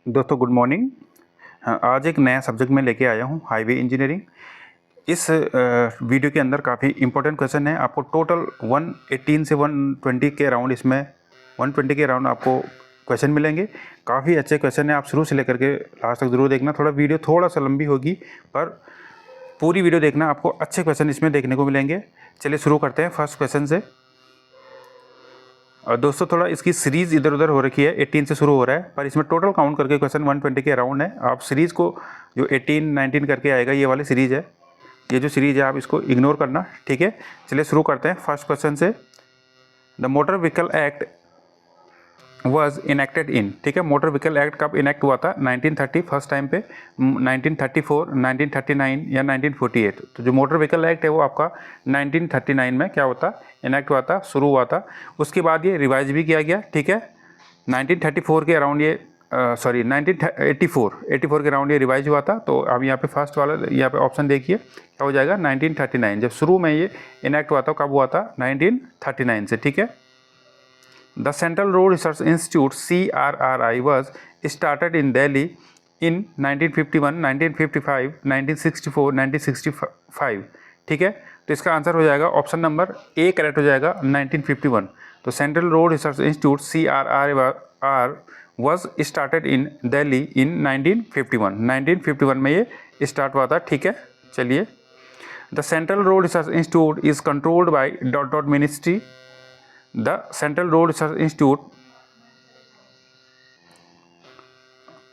दोस्तों good morning. हाँ, आज एक नया सब्जेक्ट में लेके आया हूँ, हाईवे इंजीनियरिंग। इस वीडियो के अंदर काफ़ी इंपॉर्टेंट क्वेश्चन है। आपको टोटल 118 से 120 के अराउंड, इसमें 120 के अराउंड आपको क्वेश्चन मिलेंगे। काफ़ी अच्छे क्वेश्चन है, आप शुरू से लेकर के लास्ट तक ज़रूर देखना। वीडियो थोड़ा सा लंबी होगी, पर पूरी वीडियो देखना, आपको अच्छे क्वेश्चन इसमें देखने को मिलेंगे। चलिए शुरू करते हैं फर्स्ट क्वेश्चन से। और दोस्तों थोड़ा इसकी सीरीज़ इधर उधर हो रखी है, 18 से शुरू हो रहा है, पर इसमें टोटल काउंट करके क्वेश्चन 120 के अराउंड है। आप सीरीज़ को जो 18, 19 करके आएगा, ये वाली सीरीज़ है, ये जो सीरीज़ है आप इसको इग्नोर करना, ठीक है। चलिए शुरू करते हैं फर्स्ट क्वेश्चन से। The motor vehicle act was enacted इन, ठीक है। मोटर व्हीकल एक्ट कब इनेक्ट हुआ था? 1930 फर्स्ट टाइम पे, 1934, 1939 या 1948। तो जो मोटर व्हीकल एक्ट है वो आपका 1939 में क्या होता, इनेक्ट हुआ था, शुरू हुआ था। उसके बाद ये रिवाइज भी किया गया, ठीक है। 1934 के अराउंड ये 1984 के अराउंड ये रिवाइज हुआ था। तो अब यहाँ पे फर्स्ट वाला यहाँ पे ऑप्शन देखिए, क्या हो जाएगा? 1939। जब शुरू में ये इनेक्ट हुआ था, कब हुआ था? 1939 से, ठीक है। The Central Road Research Institute CRRI was started in Delhi in 1951, 1955, 1964, 1965, ठीक है। तो इसका आंसर हो जाएगा ऑप्शन नंबर ए करेक्ट हो जाएगा, 1951। तो central road research institute CRRI was started in Delhi in 1951। 1951 में ये स्टार्ट हुआ था, ठीक है। चलिए, The Central Road Research Institute is controlled by dot ministry। The Central Road Research Institute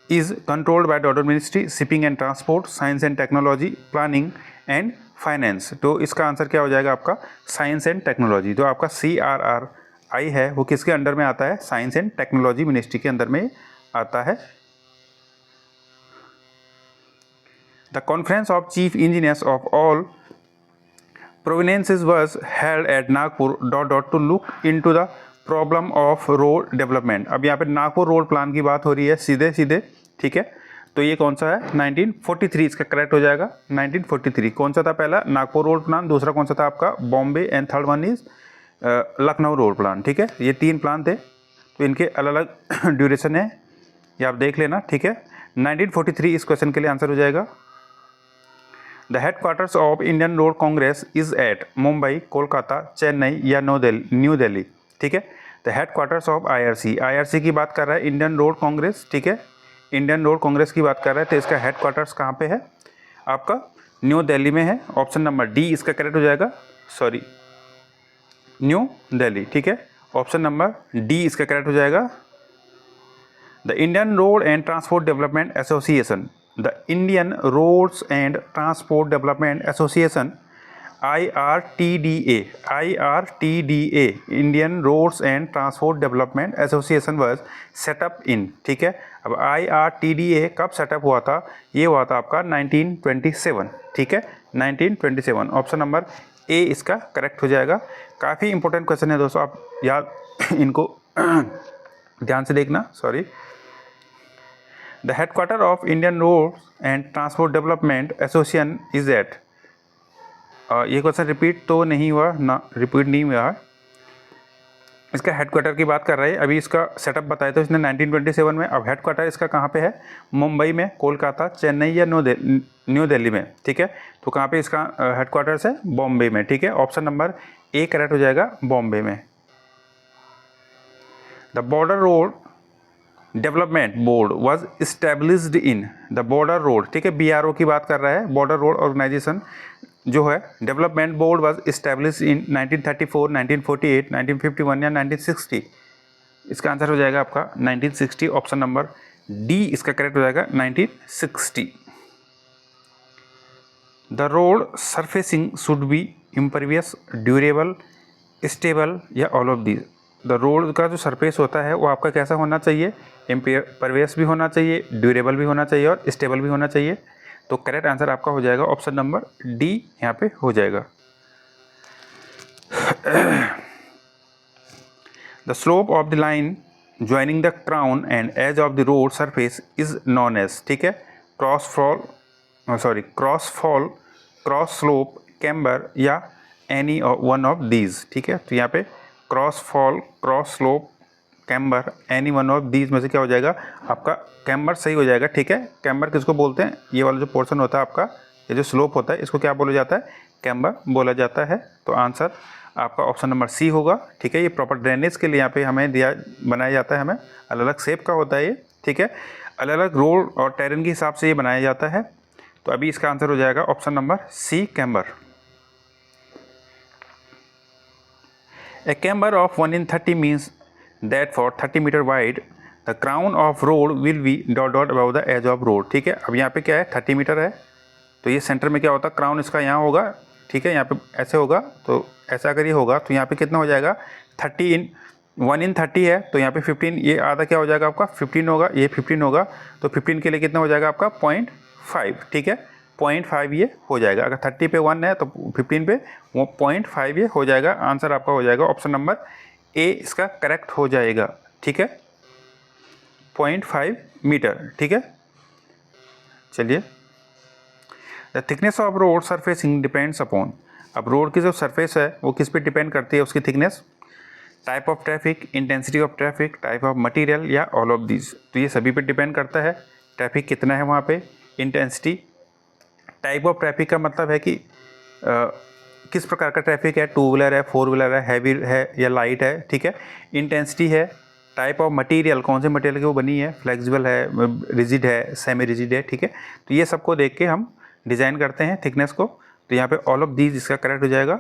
is controlled by dot ministry, shipping and transport, science and technology, planning and finance। तो इसका answer क्या हो जाएगा आपका? Science and technology. जो आपका CRRI है वो किसके अंडर में आता है? साइंस एंड टेक्नोलॉजी मिनिस्ट्री के अंदर में आता है। The Conference of Chief Engineers of all provinces was held at Nagpur to look into the problem of road development। अब यहाँ पे नागपुर रोड प्लान की बात हो रही है सीधे सीधे, ठीक है। तो ये कौन सा है? 1943 इसका करेक्ट हो जाएगा। 1943 कौन सा था? पहला नागपुर रोड प्लान, दूसरा कौन सा था आपका? Bombay, and third one is Lucknow road plan, ठीक है। ये 3 प्लान थे, तो इनके अलग अलग ड्यूरेशन है, ये आप देख लेना, ठीक है। 1943 इस क्वेश्चन के लिए आंसर हो जाएगा। The headquarters of Indian Road Congress is at Mumbai, Kolkata, Chennai या न्यू दिल्ली, ठीक है। The headquarters of IRC की बात कर रहा है, इंडियन रोड कांग्रेस, ठीक है। इंडियन रोड कांग्रेस की बात कर रहा है, तो इसका हेडक्वार्टर्स कहाँ पे है? आपका न्यू दिल्ली में है। ऑप्शन नंबर डी इसका करेक्ट हो जाएगा, सॉरी न्यू दिल्ली, ठीक है। ऑप्शन नंबर डी इसका करेक्ट हो जाएगा। The Indian road and transport development association, The Indian Roads and Transport Development Association IRTDA, Indian Roads and Transport Development Association was set up in, ठीक है। अब IRTDA कब setup हुआ था? ये हुआ था आपका 1927, ठीक है, 1927। ऑप्शन नंबर ए इसका करेक्ट हो जाएगा। काफ़ी इंपॉर्टेंट क्वेश्चन है दोस्तों, आप याद इनको ध्यान से देखना, sorry. The headquarter of Indian Roads and Transport Development Association is at, ये क्वेश्चन रिपीट तो नहीं हुआ ना, रिपीट नहीं हुआ है। इसका हेडक्वार्टर की बात कर रहे हैं, अभी इसका सेटअप बताया था इसने 1927 में। अब हेडक्वार्टर इसका कहाँ पे है? मुंबई में, कोलकाता, चेन्नई या न्यू दिल्ली में, ठीक है। तो कहाँ पे इसका हेडक्वार्टर्स है? बॉम्बे में, ठीक है। ऑप्शन नंबर ए करेक्ट हो जाएगा, बॉम्बे में। The border road development board was established in, the border road, ठीक है, BRO की बात कर रहा है। बॉर्डर रोड ऑर्गेनाइजेशन जो है, development board was established in 1934, 1948, 1951 या 1960। इसका आंसर हो जाएगा आपका 1960। ऑप्शन नंबर डी इसका करेक्ट हो जाएगा, 1960। The road surfacing should be impervious, durable, stable या all of these. The road का जो सरफेस होता है वो आपका कैसा होना चाहिए? इम्परवियस भी होना चाहिए, ड्यूरेबल भी होना चाहिए और स्टेबल भी होना चाहिए। तो करेक्ट आंसर आपका हो जाएगा ऑप्शन नंबर डी, यहाँ पे हो जाएगा। The slope of the line joining the crown and edge of the road surface is known as, ठीक है, cross fall, cross slope, camber या एनी वन ऑफ दीज, ठीक है। तो यहाँ पे cross fall, cross slope, camber, any one of these में से क्या हो जाएगा आपका कैम्बर सही हो जाएगा। ठीक है, कैम्बर किसको बोलते हैं, ये वाला जो पोर्शन होता है आपका, ये जो स्लोप होता है इसको क्या बोला जाता है, कैम्बर बोला जाता है। तो आंसर आपका ऑप्शन नंबर सी होगा। ठीक है, ये प्रॉपर ड्रेनेज के लिए यहाँ पे हमें दिया बनाया जाता है, हमें अलग अलग शेप का होता है ये। ठीक है, अलग अलग रोड और टेरेन के हिसाब से ये बनाया जाता है। तो अभी इसका आंसर हो जाएगा option number C, camber. A camber of 1 in 30 means that for 30 meter wide the crown of road will be dot dot above the edge of road। ठीक है, अब यहाँ पे क्या है 30 मीटर है, तो ये सेंटर में क्या होता है, क्राउन इसका यहाँ होगा। ठीक है, यहाँ पे ऐसे होगा, तो ऐसा अगर ये होगा तो यहाँ पे कितना हो जाएगा 30 इन 1 in 30 है, तो यहाँ पे 15, ये आधा क्या हो जाएगा आपका 15 होगा, ये 15 होगा, तो 15 के लिए कितना हो जाएगा आपका 0.5। ठीक है, 0.5 ये हो जाएगा। अगर 30 पे 1 है तो 15 पे वो 0.5 ये हो जाएगा। आंसर आपका हो जाएगा ऑप्शन नंबर ए, इसका करेक्ट हो जाएगा। ठीक है, 0.5 मीटर। ठीक है, चलिए, the thickness of road surfacing depends upon, अब रोड की जो सरफेस है वो किस पे डिपेंड करती है, उसकी thickness, type of traffic, intensity of traffic, type of material या ऑल ऑफ दीज। तो ये सभी पे डिपेंड करता है, ट्रैफिक कितना है वहाँ पे, इंटेंसिटी, टाइप ऑफ ट्रैफिक का मतलब है कि किस प्रकार का ट्रैफिक है, 2 व्हीलर है, 4 व्हीलर है, हैवी है या लाइट है। ठीक है, इंटेंसिटी है, टाइप ऑफ मटेरियल, कौन से मटेरियल की वो बनी है, फ्लेक्सिबल है, रिजिड है, सेमी रिजिड है। ठीक है, तो ये सबको देख के हम डिज़ाइन करते हैं थिकनेस को। तो यहाँ पे ऑल ऑफ दीज इसका करेक्ट हो जाएगा।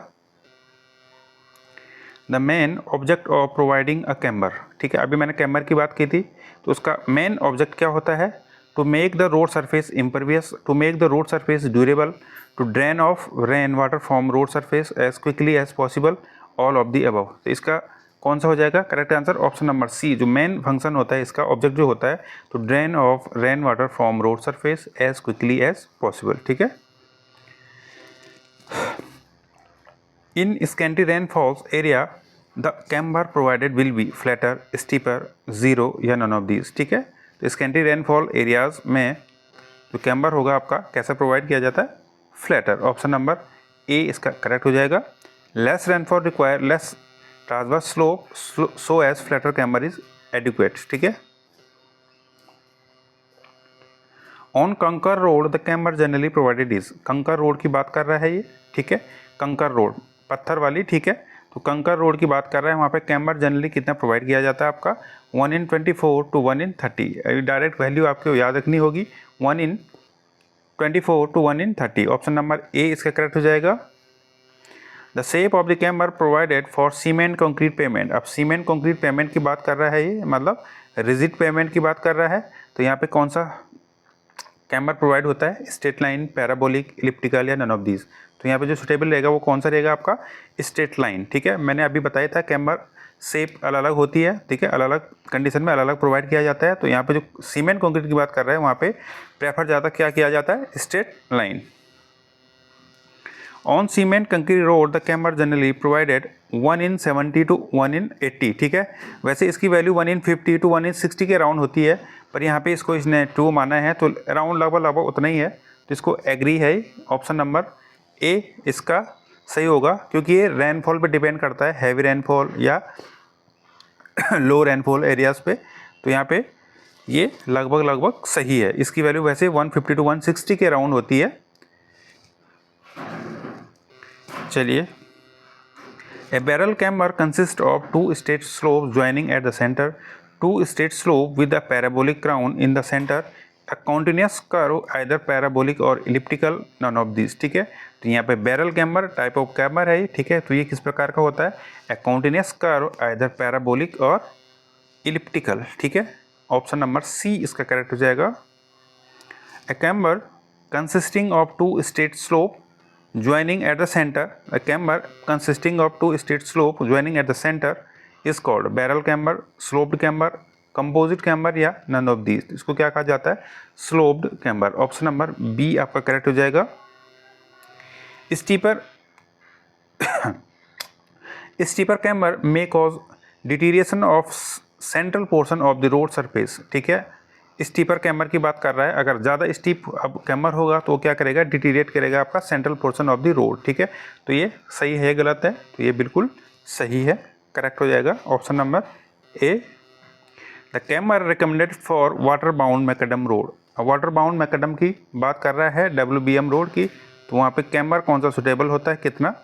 The main object of providing a camber. ठीक है, अभी मैंने कैम्बर की बात की थी, तो उसका मेन ऑब्जेक्ट क्या होता है, to make the road surface impervious, to make the road surface durable, to drain off rain water from road surface as quickly as possible, all of the above. तो इसका कौन सा हो जाएगा correct answer, option number C. जो main function होता है इसका, ऑब्जेक्ट जो होता है, तो drain off rain water from road surface as quickly as possible. ठीक है, in scanty rainfalls area the camber provided will be flatter, steeper, zero या नन ऑफ दीज। ठीक है, तो स्कैंटी रेनफॉल एरियाज में जो कैम्बर होगा आपका कैसे प्रोवाइड किया जाता है, फ्लैटर। ऑप्शन नंबर ए इसका करेक्ट हो जाएगा। Less rainfall require less transverse slope so a flatter camber is adequate. ठीक है, on kankar road the camber generally provided is, kankar road की बात कर रहा है ये। ठीक है, कंकर रोड पत्थर वाली। ठीक है, तो कंकर रोड की बात कर रहे हैं, वहाँ पे कैम्बर जनरली कितना प्रोवाइड किया जाता है आपका 1 in 24 to 1 in 30। Direct value आपको याद रखनी होगी, 1 in 24 to 1 in 30। Option number A इसका करेक्ट हो जाएगा। The shape of the camber provided for cement concrete payment, अब सीमेंट कंक्रीट पेमेंट की बात कर रहा है ये, मतलब रिजिड पेमेंट की बात कर रहा है। तो यहाँ पे कौन सा कैम्बर प्रोवाइड होता है, स्ट्रेट लाइन, पैराबोलिक, इलिप्टिकल या नन ऑफ दीज। तो यहाँ पे जो सुटेबल रहेगा वो कौन सा रहेगा आपका, स्ट्रेट लाइन। ठीक है, मैंने अभी बताया था कैम्बर शेप अलग अलग होती है। ठीक है, अलग अलग कंडीशन में अलग अलग प्रोवाइड किया जाता है। तो यहाँ पे जो सीमेंट कंक्रीट की बात कर रहे हैं वहाँ पे प्रेफर ज़्यादा क्या किया जाता है, straight line. On cement concrete road the camber generally provided 1 in 70 to 1 in 80। ठीक है, वैसे इसकी वैल्यू 1 in 50 to 1 in 60 के राउंड होती है, पर यहाँ पे इसको इसने 2 माना है, तो राउंड लगभग उतना ही है, तो इसको एग्री है। ऑप्शन नंबर ए इसका सही होगा, क्योंकि ये रेनफॉल पे डिपेंड करता है, हैवी रेनफॉल या लो रेनफॉल एरियाज़ पे। तो यहाँ पे ये लगभग सही है। इसकी वैल्यू वैसे 150 to 160 के राउंड होती है। चलिए, a barrel camber consist of 2 straight slopes joining at the center, 2 straight slope with a parabolic crown in the center, a continuous curve either parabolic or elliptical, none of these। ठीक है, तो यहाँ पे barrel camber type of camber है। ठीक है, तो ये किस प्रकार का होता है, a continuous curve either parabolic और इलिप्टिकल। ठीक है, ऑप्शन नंबर सी इसका करेक्ट हो जाएगा। A camber consisting of 2 straight slope joining at the center, a camber consisting of 2 straight slope joining at the center is called barrel camber, sloped camber, composite camber या none of these। इसको क्या कहा जाता है, sloped camber। Option number B आपका correct हो जाएगा। Steeper camber may cause deterioration of central portion of the road surface। ठीक है, स्टीपर कैम्बर की बात कर रहा है, अगर ज़्यादा स्टीप अब कैम्बर होगा तो वो क्या करेगा, डिटीरिएट करेगा आपका central portion of the road. ठीक है, तो ये सही है गलत है, तो ये बिल्कुल सही है, करेक्ट हो जाएगा। Option number A the camber recommended for water bound macadam road. Water bound macadam की बात कर रहा है, WBM रोड की, तो वहाँ पे कैमर कौन सा सुटेबल होता है, कितना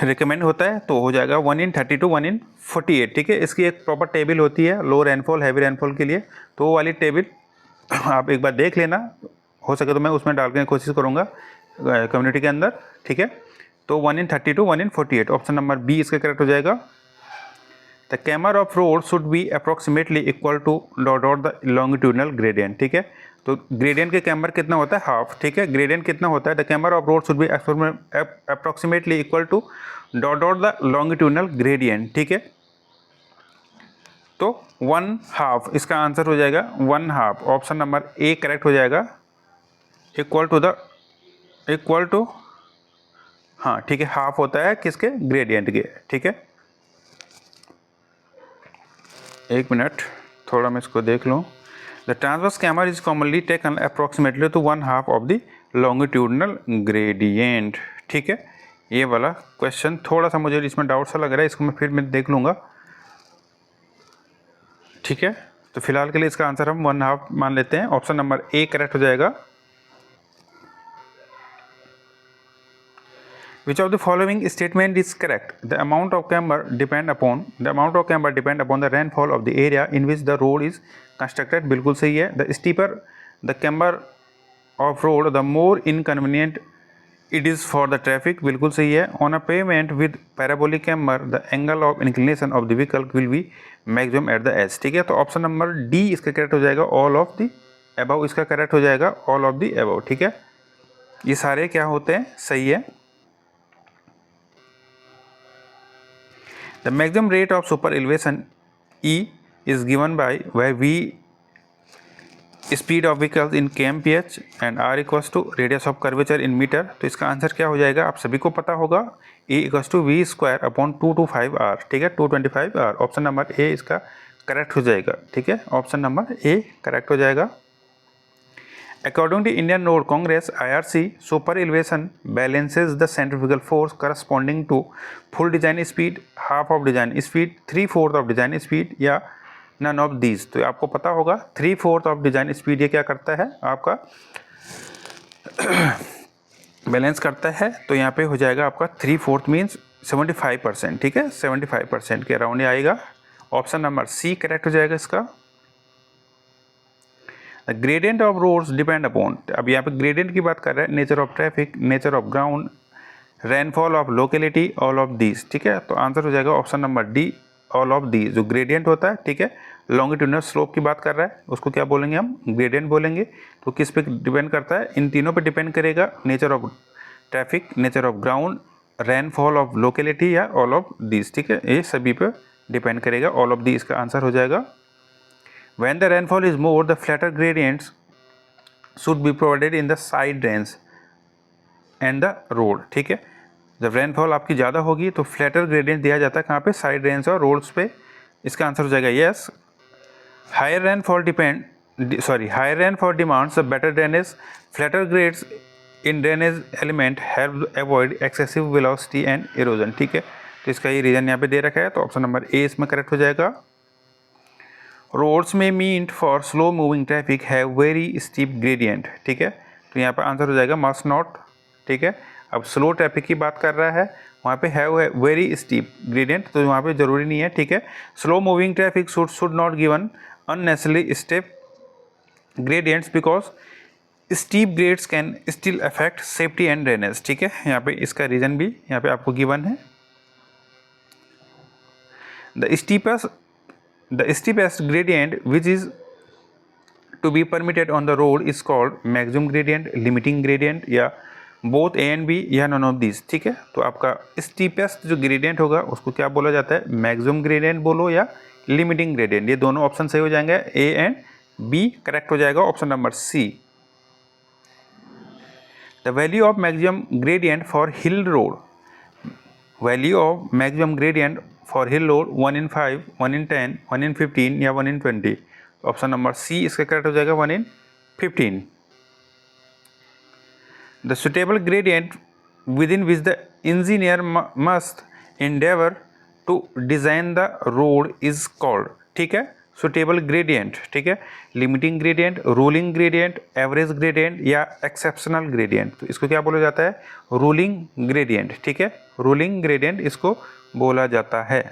रिकमेंड होता है, तो हो जाएगा 1 in 30 to 1 in 48। ठीक है, इसकी एक प्रॉपर टेबल होती है लो रेनफॉल हैवी रेनफॉल के लिए, तो वो वाली टेबल आप एक बार देख लेना, हो सके तो मैं उसमें डालने की कोशिश करूँगा कम्युनिटी के अंदर। ठीक है, तो 1 in 30 to 1 in 48, option number B इसका करेक्ट हो जाएगा। The camber of road should be approximately equal to dot the longitudinal gradient. ठीक है, तो ग्रेडियंट के कैमर कितना होता है, हाफ। ठीक है, ग्रेडियंट कितना होता है, the camber of road should be approximately equal to dot the longitudinal gradient. ठीक है, तो 1/2 इसका आंसर हो जाएगा 1/2, ऑप्शन नंबर ए करेक्ट हो जाएगा। इक्वल टू हाँ ठीक है, हाफ होता है किसके, ग्रेडियंट के। ठीक है, एक मिनट थोड़ा मैं इसको देख लूँ। The transverse camber is commonly taken approximately to 1/2 of the longitudinal gradient. ठीक है, ये वाला क्वेश्चन थोड़ा सा मुझे इसमें डाउट सा लग रहा है, इसको मैं देख लूँगा। ठीक है, तो फिलहाल के लिए इसका आंसर हम 1/2 मान लेते हैं, ऑप्शन नंबर ए करेक्ट हो जाएगा। Which of the following statement is correct? The amount of camber depend upon the rainfall of the area in which the road is constructed। बिल्कुल सही है। The steeper the camber of road, the more inconvenient it is for the traffic। बिल्कुल सही है। On a pavement with parabolic camber, the angle of inclination of the vehicle will be maximum at the edge। ठीक है, तो option number D इसका correct हो जाएगा, all of the above इसका करेक्ट हो जाएगा, all of the above। ठीक है, ये सारे क्या होते हैं, सही है। The maximum rate of super elevation E is given by where V speed of vehicles in kmph and R equals to radius of curvature in meter। तो इसका आंसर क्या हो जाएगा, आप सभी को पता होगा, E equals to V square upon 225R। ठीक है, 225R, ऑप्शन नंबर ए इसका करेक्ट हो जाएगा। ठीक है, ऑप्शन नंबर ए करेक्ट हो जाएगा। According to Indian Road Congress (IRC), super elevation balances the centrifugal force corresponding to full design speed, half of design speed, 3/4 of design speed या none of these। तो आपको पता होगा 3/4 of design speed ये क्या करता है, आपका बैलेंस करता है, तो यहाँ पे हो जाएगा आपका 3/4 मीन्स 75%। ठीक है, 75% के अराउंड आएगा, ऑप्शन नंबर सी करेक्ट हो जाएगा इसका। Gradient of roads depend upon, अब यहाँ पे ग्रेडियंट की बात कर रहे हैं, nature of traffic, nature of ground, rainfall of locality, all of these. ठीक है, तो आंसर हो जाएगा option number D, all of these. जो ग्रेडियंट होता है, ठीक है, लॉन्गिट्यूडनल स्लोप की बात कर रहा है, उसको क्या बोलेंगे हम, ग्रेडियंट बोलेंगे। तो किस पे डिपेंड करता है, इन तीनों पे डिपेंड करेगा, nature of traffic, nature of ground, rainfall of locality या ऑल ऑफ दीज। ठीक है, ये सभी पे डिपेंड करेगा, ऑल ऑफ दीज का आंसर हो जाएगा। When the rainfall is more, the flatter gradients should be provided in the side drains and the road। ठीक है, जब रेनफॉल आपकी ज़्यादा होगी तो फ्लैटर ग्रेडियंट दिया जाता है कहाँ पे, साइड ड्रेन्स और रोड्स पे। इसका आंसर हो जाएगा yes. Higher rainfall demands better drainage, flatter grades in drainage element help avoid excessive velocity and erosion. ठीक है, तो इसका ये रीजन यहाँ पे दे रखा है, तो ऑप्शन नंबर ए इसमें करेक्ट हो जाएगा। रोड्स में meant for slow moving traffic have very steep gradient. ठीक है, तो यहाँ पर आंसर हो जाएगा मस्ट नॉट। ठीक है, अब स्लो ट्रैफिक की बात कर रहा है, वहाँ पे हैव वेरी स्टीप ग्रेडियंट, तो वहाँ पे ज़रूरी नहीं है। ठीक है, slow moving traffic should not given unnecessarily step gradients because steep grades can still affect safety and drainage. ठीक है, यहाँ पे इसका रीज़न भी यहाँ पे आपको गिवन है। The steepest gradient which is to be permitted on the road is called maximum gradient, limiting gradient या both A and B या none of these। ठीक है, तो आपका steepest जो gradient होगा उसको क्या बोला जाता है, maximum gradient बोलो या limiting gradient, ये दोनों ऑप्शन सही हो जाएंगे, A and B करेक्ट हो जाएगा, option number C। The value of maximum gradient for hill road, value of maximum gradient for hill road 1 in 5, 1 in 10, 1 in 15 या 1 in 20। ऑप्शन नंबर सी इसका correct हो जाएगा 1 in 15। The suitable gradient within which the engineer must endeavor to design the road is called. ठीक है, suitable gradient, ठीक है, limiting gradient, ruling gradient, average gradient या exceptional gradient. तो इसको क्या बोला जाता है? रूलिंग ग्रेडियंट, ठीक है, रूलिंग ग्रेडियंट इसको बोला जाता है।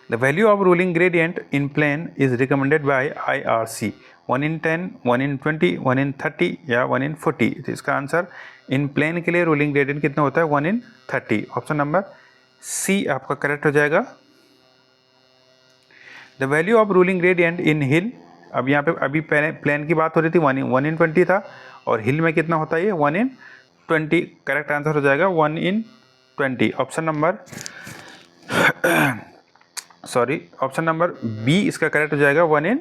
The value of ruling gradient in plane is recommended by IRC 1 in 10, 1 in 20, 1 in 30 या 1 in 40। तो इसका आंसर इन प्लेन के लिए रूलिंग ग्रेडियंट कितना होता है? 1 in 30। ऑप्शन नंबर सी आपका करेक्ट हो जाएगा। The value of ruling gradient in hill, अब यहाँ पे अभी प्लेन की बात हो रही थी, 1 in 20 था, और हिल में कितना होता है ये? 1 in 20। करेक्ट आंसर हो जाएगा 1 in 20। ऑप्शन नंबर बी इसका करेक्ट हो जाएगा 1 in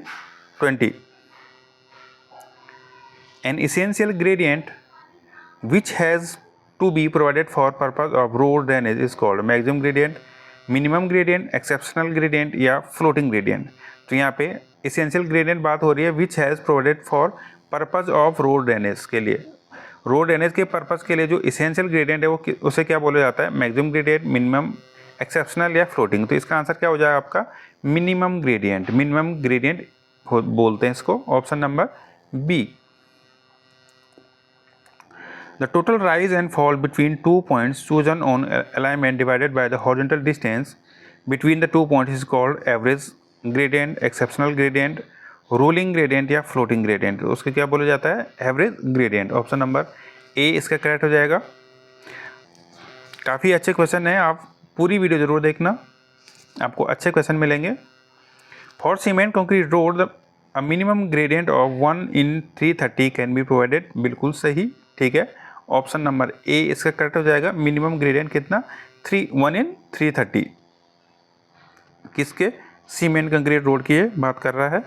20। An essential gradient which has to be provided for purpose of road drainage is called maximum gradient, minimum gradient, exceptional gradient या फ्लोटिंग ग्रेडियंट। तो यहाँ पे essential gradient बात हो रही है which has provided for purpose of road drainage के लिए। रोड ड्रेनेज के पर्पज के लिए जो इसेंशियल ग्रेडियंट है वो उसे क्या बोला जाता है? मैक्सिमम ग्रेडियंट, मिनिमम, एक्सेप्शनल या फ्लोटिंग। तो इसका आंसर क्या हो जाएगा आपका? Minimum gradient. मिनिमम ग्रेडियंट बोलते हैं इसको। Option number B. The total rise and fall between 2 points chosen on alignment divided by the horizontal distance between the 2 points is called average gradient, exceptional gradient, ruling gradient या floating gradient. तो उसके क्या बोला जाता है? Average gradient. Option number A इसका correct हो जाएगा। काफ़ी अच्छे क्वेश्चन है, आप पूरी वीडियो जरूर देखना, आपको अच्छे क्वेश्चन मिलेंगे। For cement concrete road a minimum gradient of 1 in 330 can be provided. बिल्कुल सही, ठीक है, ऑप्शन नंबर ए इसका करेक्ट हो जाएगा। मिनिमम ग्रेडियंट कितना? 1 in 330। किसके? सीमेंट कंक्रीट रोड की ये बात कर रहा है।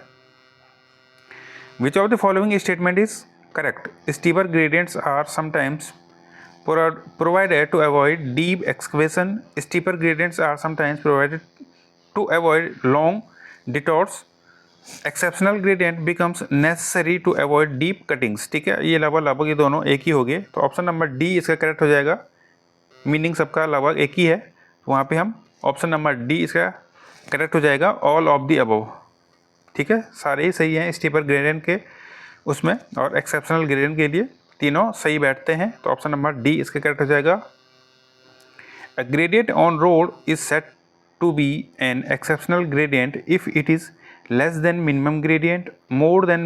Which of the following statement is correct? Steeper gradients are sometimes provided to avoid deep excavation. Steeper gradients are sometimes provided to avoid long detours. Exceptional gradient becomes necessary to avoid deep cuttings। ठीक है, ये लगभग ये दोनों एक ही हो गए। तो ऑप्शन नंबर डी इसका करेक्ट हो जाएगा। मीनिंग सबका लगभग एक ही है, तो वहाँ पे हम ऑप्शन नंबर डी इसका करेक्ट हो जाएगा। ऑल ऑफ द अबव, ठीक है, सारे ही सही हैं स्टीपर ग्रेडियंट के उसमें, और एक्सेप्शनल ग्रेडियंट के लिए तीनों सही बैठते हैं। तो ऑप्शन नंबर डी इसका करेक्ट हो जाएगा। A gradient on road is set to be an exceptional gradient if it is less than minimum gradient, more than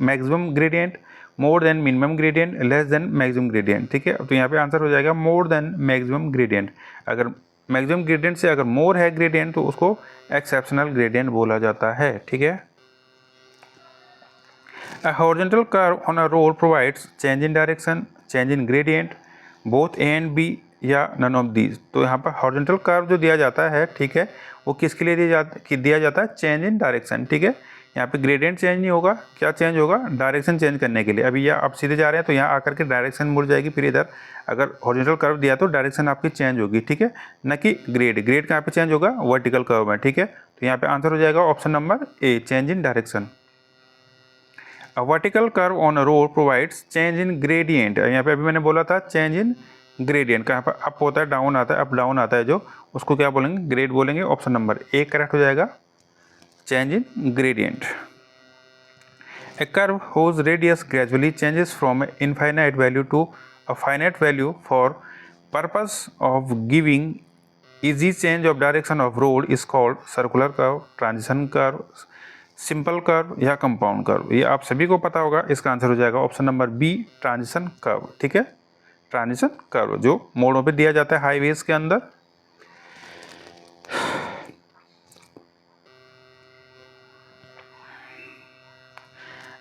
maximum gradient, more than minimum gradient, less than maximum gradient. ठीक है, तो यहाँ पे answer हो जाएगा more than maximum gradient. अगर maximum gradient से अगर मोर है ग्रेडियंट तो उसको एक्सेप्शनल ग्रेडियंट बोला जाता है। ठीक है। A horizontal curve on a road provides change in direction, change in gradient, both A and B या none of these। तो यहाँ पर horizontal curve जो दिया जाता है, ठीक है, वो किसके लिए दिया जाता है? Change in direction. ठीक है, यहाँ पे ग्रेडियंट चेंज नहीं होगा, क्या चेंज होगा? डायरेक्शन चेंज करने के लिए। अभी यहाँ आप सीधे जा रहे हैं तो यहाँ आकर के डायरेक्शन मुड़ जाएगी, फिर इधर अगर हॉरिजॉन्टल कर्व दिया तो डायरेक्शन आपकी चेंज होगी। ठीक है, न कि ग्रेड कहाँ पे चेंज होगा? वर्टिकल कर्व में। ठीक है, तो यहाँ पे आंसर हो जाएगा option number A, change in direction. A vertical curve on a road provides change in gradient। यहाँ पे अभी मैंने बोला था चेंज इन ग्रेडियंट, कहाँ पर अप होता है, डाउन आता है, अप डाउन आता है, जो उसको क्या बोलेंगे? ग्रेड बोलेंगे। ऑप्शन नंबर ए करेक्ट हो जाएगा, change in gradient. A curve whose radius gradually changes from an infinite value to a finite value for purpose of giving easy change of direction of road is called circular curve, transition curve, simple curve या compound curve. ये आप सभी को पता होगा। इसका answer हो जाएगा option number B, transition curve. ठीक है, ट्रांजिशन कर्व जो मोड़ों पे दिया जाता है हाईवेज के अंदर।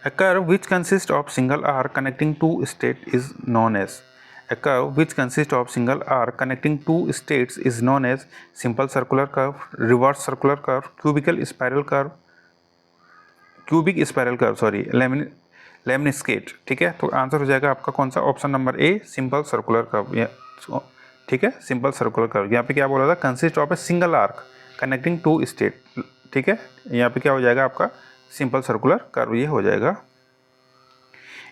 A curve which consists of single arc connecting two states is known as a curve which consists of single arc connecting two states is known as simple circular curve, reverse circular curve, cubic spiral curve, sorry lemniscate. ठीक है, तो answer हो जाएगा आपका कौन सा? Option number A, simple circular curve. ठीक है, सिंपल सर्कुलर कर्व। यहाँ पे क्या बोला था? Consist of a single arc connecting two straight. ठीक है, यहाँ पे क्या हो जाएगा आपका? सिंपल सर्कुलर कर्व ये हो जाएगा।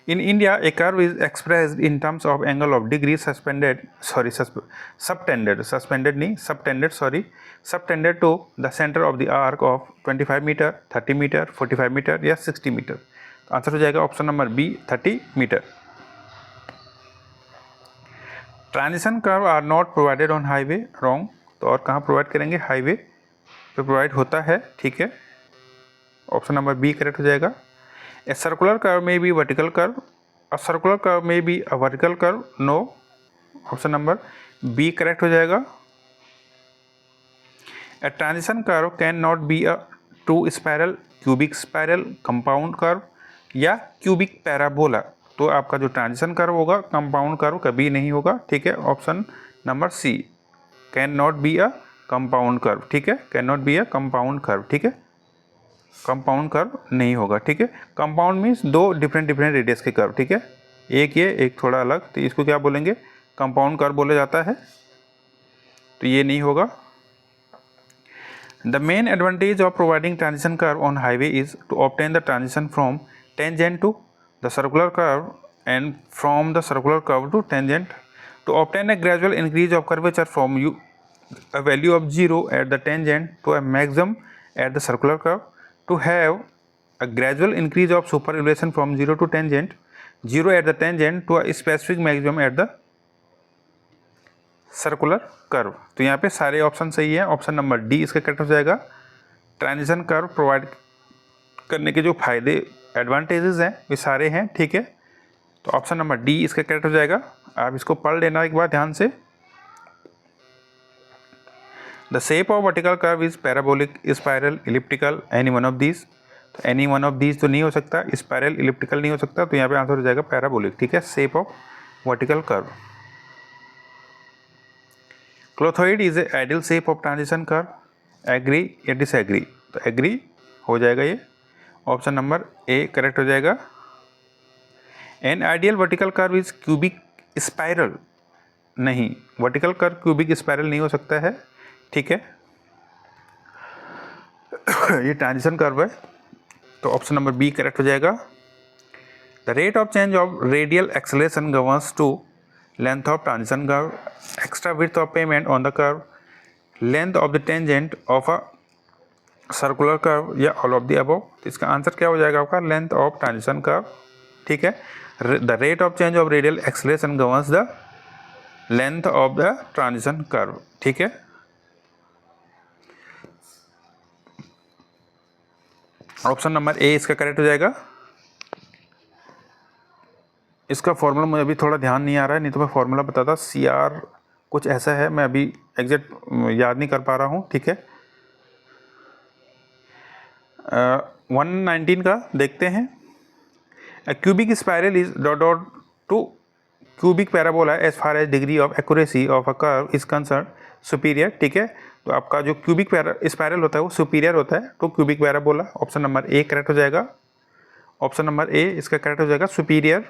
In India, a curve is expressed in terms of angle of degree subtended to the center of the arc of 25 metre, 30 metre, 45 metre या 60 मीटर। तो आंसर हो जाएगा option number B 30 metre. Transition curve are not provided on highway, wrong. तो और कहाँ provide करेंगे, highway पे provide होता है, ठीक है, ऑप्शन नंबर बी करेक्ट हो जाएगा। ए सर्कुलर कर्व में B vertical curve, a circular curve में B a vertical curve, no, option number B correct हो जाएगा। A transition curve can not be a two spiral, cubic spiral, compound curve या cubic parabola. तो आपका जो transition curve होगा compound curve कभी नहीं होगा, ठीक है, option number C, can not be a compound curve, ठीक है, can not be a compound curve, ठीक है, कंपाउंड कर्व नहीं होगा, ठीक है। कंपाउंड मीन्स दो डिफरेंट रेडियस के कर्व, ठीक है, एक ये एक थोड़ा अलग, तो इसको क्या बोलेंगे, कंपाउंड कर्व बोला जाता है, तो ये नहीं होगा। The main advantage of providing transition curve on highway is to obtain the transition from tangent to the circular curve and from the circular curve to tangent, to obtain a gradual increase of curvature from a value of 0 at the tangent to a maximum at the circular curve, to have a gradual increase of super elevation from 0 to tangent, 0 at the tangent to a specific maximum at the circular curve. तो यहाँ पे सारे option सही है, option number D इसका correct हो जाएगा। Transition curve provide करने के जो फायदे एडवांटेजेस हैं वे सारे हैं, ठीक है, तो ऑप्शन नंबर डी इसका करेक्ट हो जाएगा। आप इसको पढ़ लेना एक बार ध्यान से। The shape of vertical curve is parabolic, spiral, elliptical, any one of these. तो एनी वन ऑफ दीज तो नहीं हो सकता, स्पाइरल, इलिप्टिकल नहीं हो सकता, तो यहाँ पे आंसर हो जाएगा पैराबोलिक, ठीक है, shape of vertical curve. Clothoid is a ideal shape of transition curve, agree या डिसएग्री। तो एग्री हो जाएगा ये, ऑप्शन नंबर ए करेक्ट हो जाएगा। An ideal vertical curve is cubic spiral, नहीं, वर्टिकल कर्व क्यूबिक स्पाइरल नहीं हो सकता है, ठीक है, ये ट्रांजिशन कर्व है, तो ऑप्शन नंबर बी करेक्ट हो जाएगा। The rate of change of radial acceleration governs to length of transition curve, extra width of pavement on the curve, length of the tangent of a circular curve या all of the above। तो इसका answer क्या हो जाएगा आपका, length of transition curve, ठीक है। The rate of change of radial acceleration governs the length of the transition curve, ठीक है। ऑप्शन नंबर ए इसका करेक्ट हो जाएगा। इसका फॉर्मूला मुझे अभी थोड़ा ध्यान नहीं आ रहा है, नहीं तो मैं फॉर्मूला बताता। CR कुछ ऐसा है, मैं अभी एग्जैक्ट याद नहीं कर पा रहा हूँ, ठीक है। 119 का देखते हैं। Cubic spiral is dot to cubic parabola as far as degree of accuracy of a curve is concern superior, ठीक है। तो आपका जो क्यूबिक स्पाइरल होता है वो सुपीरियर होता है तो cubic parabola, option number A correct हो जाएगा। ऑप्शन नंबर ए इसका करेक्ट हो जाएगा, सुपीरियर।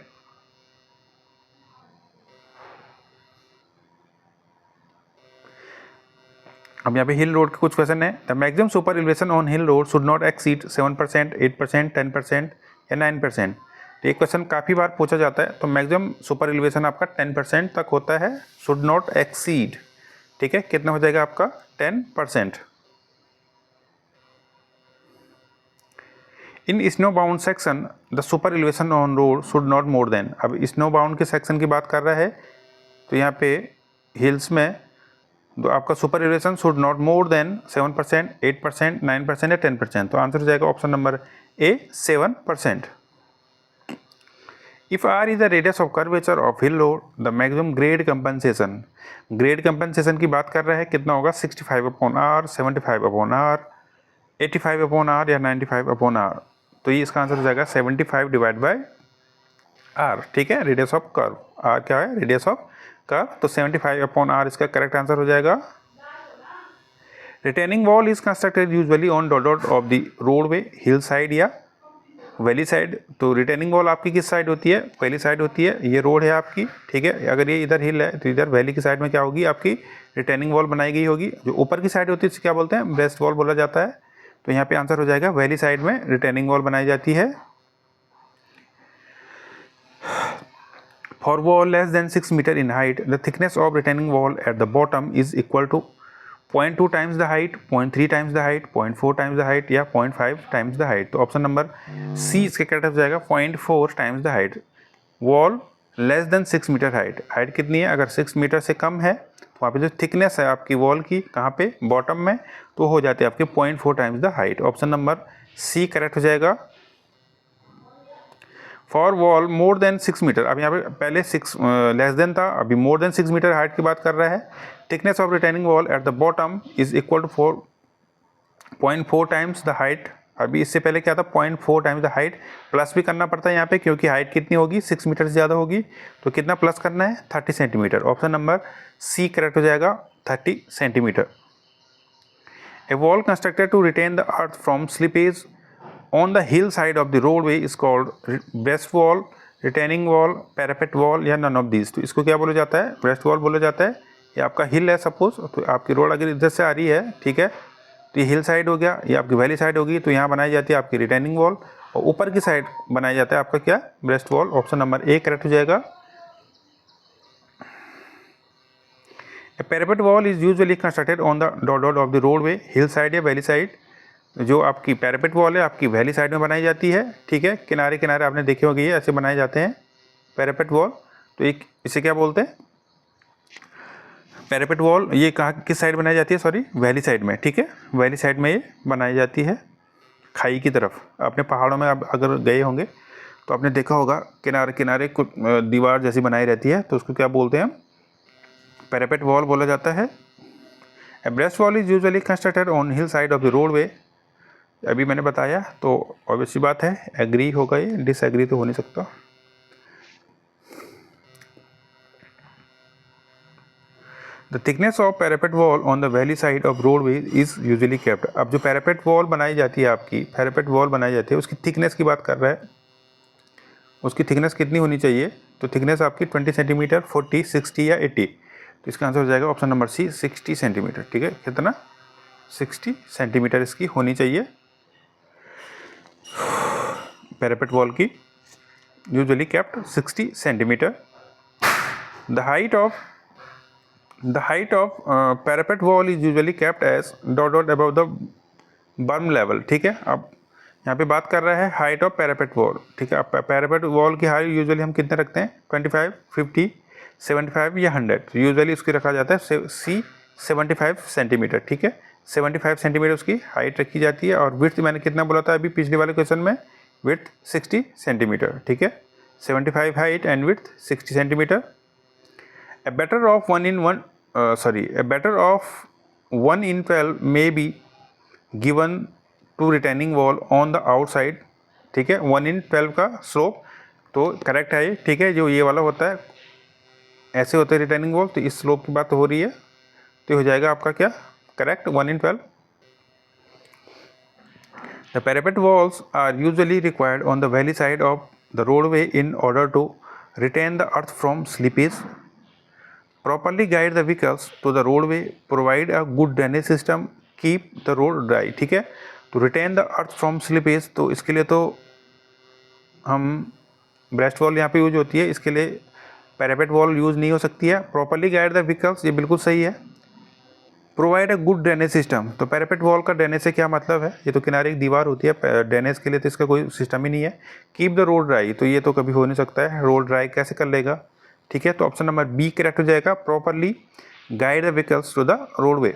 अब यहाँ पे हिल रोड के कुछ क्वेश्चन है। The maximum super elevation on hill road should not exceed 7%, 8%, 10% या 9%। तो ये क्वेश्चन काफ़ी बार पूछा जाता है। तो मैक्सिमम सुपर एलिवेशन आपका 10% तक होता है, शुड नॉट एक्सीड, ठीक है, कितना हो जाएगा आपका 10%। इन snow bound section the super elevation on road should not more then. अब स्नो बाउंड के सेक्शन की बात कर रहा है, तो यहाँ पे हिल्स में तो आपका super elevation should not more than 7%, 8%, 9% या 10%। तो आंसर हो जाएगा option number A 7%। If R is the radius of curvature of hill road the maximum grade compensation, grade compensation की बात कर रहा है, कितना होगा 65/r, 75/r, 85/r या 95/r। तो ये इसका आंसर हो जाएगा 75/r, ठीक है, रेडियस ऑफ कर्व। आर क्या है, रेडियस ऑफ कर्व, तो 75/r इसका करेक्ट आंसर हो जाएगा। Retaining wall is constructed usually on dot of the roadway, hill side या वैली साइड। तो रिटेनिंग वॉल आपकी किस साइड होती है, वैली साइड होती है। ये रोड है आपकी, ठीक है, अगर ये इधर हिल है तो इधर वैली की साइड में क्या होगी, आपकी रिटेनिंग वॉल बनाई गई होगी। जो ऊपर की साइड होती है उसे क्या बोलते हैं, ब्रेस्ट वॉल बोला जाता है। तो यहाँ पे आंसर हो जाएगा वैली साइड में रिटेनिंग वॉल बनाई जाती है। For wall less than 6 meter in height, the thickness of retaining wall at the bottom is equal to 0.2 times the height, 0.3 times the height, 0.4 times the height या 0.5 times the height। तो option number C इसके correct हो जाएगा 0.4 times the height। Wall less than 6 metre height, height कितनी है? अगर 6 metre से कम है तो वहाँ पे जो थिकनेस है आपकी वॉल की कहाँ पे? बॉटम में, तो हो जाती है आपके 0.4 times the height. Option number C correct हो जाएगा। For wall more than 6 metre, अब यहाँ पे पहले 6 लेस देन था, अभी मोर देन 6 मीटर हाइट की बात कर रहा है। Thickness of retaining wall at the bottom is equal to 0.4 times the height. अभी इससे पहले क्या था? 0.4 टाइम्स द हाइट, प्लस भी करना पड़ता है यहाँ पे क्योंकि हाइट कितनी होगी? 6 मीटर से ज़्यादा होगी, तो कितना प्लस करना है? 30 centimetre. Option number C correct हो जाएगा, 30 centimetre. A wall constructed to retain the earth from slippage on the hill side of the roadway is called breast wall, retaining wall, parapet wall या none of these। तो इसको क्या बोला जाता है? breast wall बोला जाता है। ये आपका हिल है सपोज, तो आपकी रोड अगर इधर से आ रही है, ठीक है, तो ये हिल साइड हो गया, ये आपकी वैली साइड होगी, तो यहाँ बनाई जाती है आपकी रिटेनिंग वॉल, और ऊपर की साइड बनाया जाता है आपका क्या? Breast wall. Option number A correct हो जाएगा। A parapet wall is usually constructed on the dot of the roadway, hill side या वैली साइड। जो आपकी पैरापेट वॉल है आपकी वैली साइड में बनाई जाती है, ठीक है, किनारे किनारे आपने देखे होंगे ये ऐसे बनाए जाते हैं पैरापेट वॉल। तो एक इसे क्या बोलते हैं? Parapet wall. ये कहाँ किस साइड बनाई जाती है? सॉरी, वैली साइड में, ठीक है, वैली साइड में ये बनाई जाती है, खाई की तरफ। आपने पहाड़ों में आप अगर गए होंगे तो आपने देखा होगा किनारे किनारे कुछ दीवार जैसी बनाई रहती है, तो उसको क्या बोलते हैं? पैरापेट वॉल बोला जाता है। A breast wall is usually constructed on hill side of the roadway. अभी मैंने बताया, तो ऑब्वियस सी बात है एग्री होगा, ये डिसएग्री तो हो नहीं सकता। The thickness of parapet wall on the valley side of roadway is usually kept. अब जो पैरापेट वॉल बनाई जाती है आपकी, पैरापेट वॉल बनाई जाती है, उसकी थिकनेस की बात कर रहा है, उसकी थिकनेस कितनी होनी चाहिए? तो थिकनेस आपकी 20 सेंटीमीटर, 40, 60 या 80। तो इसका आंसर हो जाएगा ऑप्शन नंबर सी, 60 सेंटीमीटर। ठीक है, कितना? 60 सेंटीमीटर इसकी होनी चाहिए पैरापेट वॉल की, usually kept 60 centimetre. The height of parapet wall is usually kept as dot above the berm level. ठीक है, अब यहाँ पे बात कर रहा है हाइट ऑफ पैरापेट वॉल। ठीक है, अब पैरापेट वॉल की हाइट यूजुअली हम कितने रखते हैं? 25, 50, 75 या 100। यूजुअली उसकी रखा जाता है सी 75 सेंटीमीटर। ठीक है, 75 सेंटीमीटर उसकी हाइट रखी जाती है। और विड्थ मैंने कितना बोला था अभी पिछले वाले क्वेश्चन में? Width 60 centimetre. ठीक है, 75 height and width 60 centimetre. A better of 1 in 12 may be given to retaining wall on the outside। ठीक है, 1 in 12 का स्लोप तो करेक्ट है ये। ठीक है, जो ये वाला होता है ऐसे होते हैं रिटेनिंग वॉल, तो इस स्लोप की बात हो रही है, तो हो जाएगा आपका क्या? Correct, 1 in 12। The parapet walls are usually required on the valley side of the roadway in order to retain the earth from slippage, properly guide the vehicles to the roadway, provide a good drainage system, keep the road dry। ठीक है, तो retain the earth from slippage, तो इसके लिए तो हम breast wall यहाँ पे यूज होती है, इसके लिए पैरापेट वॉल यूज़ नहीं हो सकती है। प्रॉपरली गाइड द व्हीकल्स, ये बिल्कुल सही है। Provide a good drainage system, तो पैरापेट वॉल का ड्रेनेज से क्या मतलब है? ये तो किनारे एक दीवार होती है, ड्रेनेज के लिए तो इसका कोई सिस्टम ही नहीं है। कीप द रोड ड्राई, तो ये तो कभी हो नहीं सकता है, रोड ड्राई कैसे कर लेगा? ठीक है, तो ऑप्शन नंबर बी करेक्ट हो जाएगा, properly guide the vehicles to the roadway.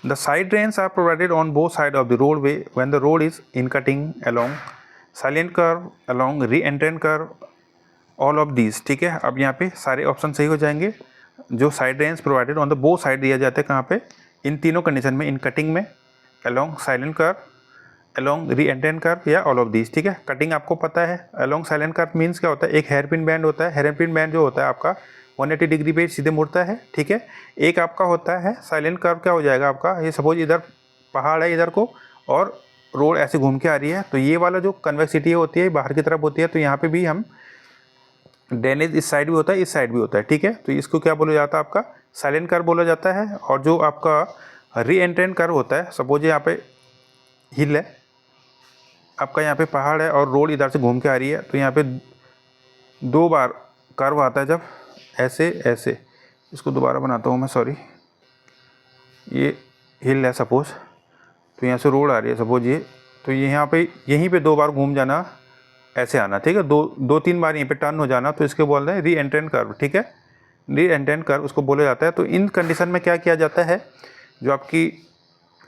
The side drains are provided on both side of the roadway when the road is in cutting along salient curve, along re entrant curve, all of these. ठीक है, अब यहाँ पे सारे option सही हो जाएंगे। जो side drains provided on the both side दिया जाता है कहाँ पे? इन तीनों कंडीशन में, इन कटिंग में, along salient curve, along re entrant curve या ऑल ऑफ दीज। ठीक है, कटिंग आपको पता है, अलोंग साइलेंट कर्व मीन्स क्या होता है? एक हेयर पिन बैंड होता है, हेयर पिन बैंड जो होता है आपका 180 डिग्री पे सीधे मुड़ता है। ठीक है, एक आपका होता है साइलेंट कर्व, क्या हो जाएगा आपका? ये सपोज इधर पहाड़ है इधर को और रोड ऐसे घूम के आ रही है, तो ये वाला जो कन्वेक्सिटी होती है बाहर की तरफ होती है, तो यहाँ पे भी हम ड्रेनेज इस साइड भी होता है, इस साइड भी होता है। ठीक है, तो इसको क्या बोला जाता है? आपका साइलेंट कर्व बोला जाता है। और जो आपका री एंट्रेंट कर्व होता है, सपोज यहाँ पे हिल है, आपका यहाँ पे पहाड़ है और रोड इधर से घूम के आ रही है, तो यहाँ पे 2 बार कर्व आता है जब ऐसे ऐसे। इसको दोबारा बनाता हूँ मैं, सॉरी। ये हिल है सपोज, तो यहाँ से रोड आ रही है सपोज ये, तो यहाँ पे यहीं पे 2 बार घूम जाना, ऐसे आना, ठीक है। 2-3 बार यहीं पे टर्न हो जाना, तो इसके बोल रहे हैं री एंट्रेंट कर्व, ठीक है। री एंट्रेंट कर्व उसको बोला जाता है। तो इन कंडीशन में क्या किया जाता है, जो आपकी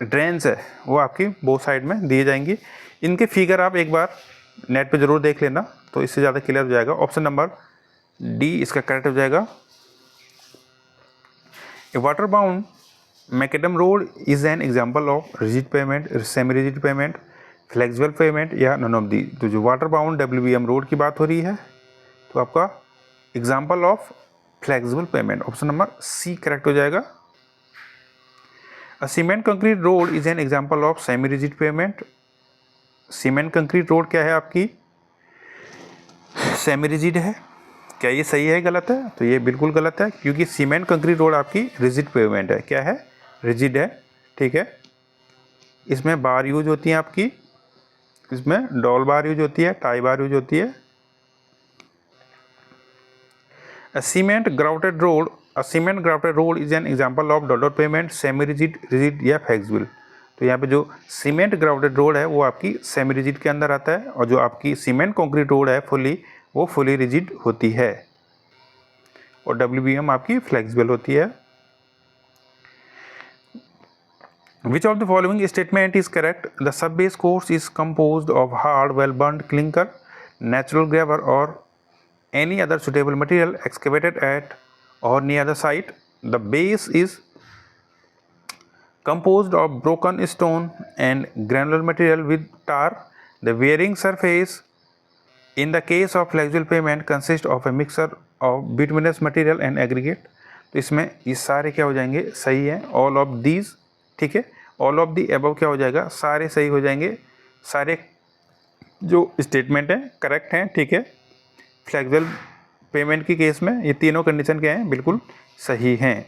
ड्रेन्स है वो आपकी बोथ साइड में दिए जाएंगी। इनके फिगर आप एक बार नेट पे ज़रूर देख लेना, तो इससे ज़्यादा क्लियर हो जाएगा। ऑप्शन नंबर डी इसका करेक्ट हो जाएगा। A water bound macadam road is an example of rigid pavement, semi rigid pavement, flexible pavement या नन ऑफ दी। तो जो वाटर बाउंड WBM रोड की बात हो रही है, तो आपका example of flexible pavement, option number C correct हो जाएगा। A cement concrete road is an example of semi rigid pavement. Cement concrete road क्या है आपकी, सेमी रिजिड है। क्या ये सही है गलत है, तो ये बिल्कुल गलत है, क्योंकि सीमेंट कंक्रीट रोड आपकी रिजिड पेमेंट है। क्या है, रिजिड है, ठीक है। इसमें बार यूज होती है आपकी, इसमें डॉल बार यूज होती है, टाई बार यूज होती है। A cement grouted road is an example of dot payment, semi rigid, rigid या flexible। तो यहाँ पे जो सीमेंट ग्राउटेड रोड है वो आपकी सेमी रिजिड के अंदर आता है, और जो आपकी सीमेंट कंक्रीट रोड है वो फुली रिजिड होती है, और WBM आपकी फ्लेक्सिबल होती है। Which of the following statement is correct? The sub-base course is composed of hard, well-burnt clinker, natural gravel, or any other suitable material excavated at or near the site. The base is composed of broken stone and granular material with tar. The wearing surface in the case of flexible pavement consists of a mixture of bituminous material and aggregate। तो इसमें ये सारे क्या हो जाएंगे, सही है, all of these, ठीक है। ऑल ऑफ दी अबव क्या हो जाएगा, सारे सही हो जाएंगे, सारे जो स्टेटमेंट हैं करेक्ट हैं, ठीक है। फ्लेक्सिबल पेमेंट की केस में ये तीनों कंडीशन क्या हैं, बिल्कुल सही हैं।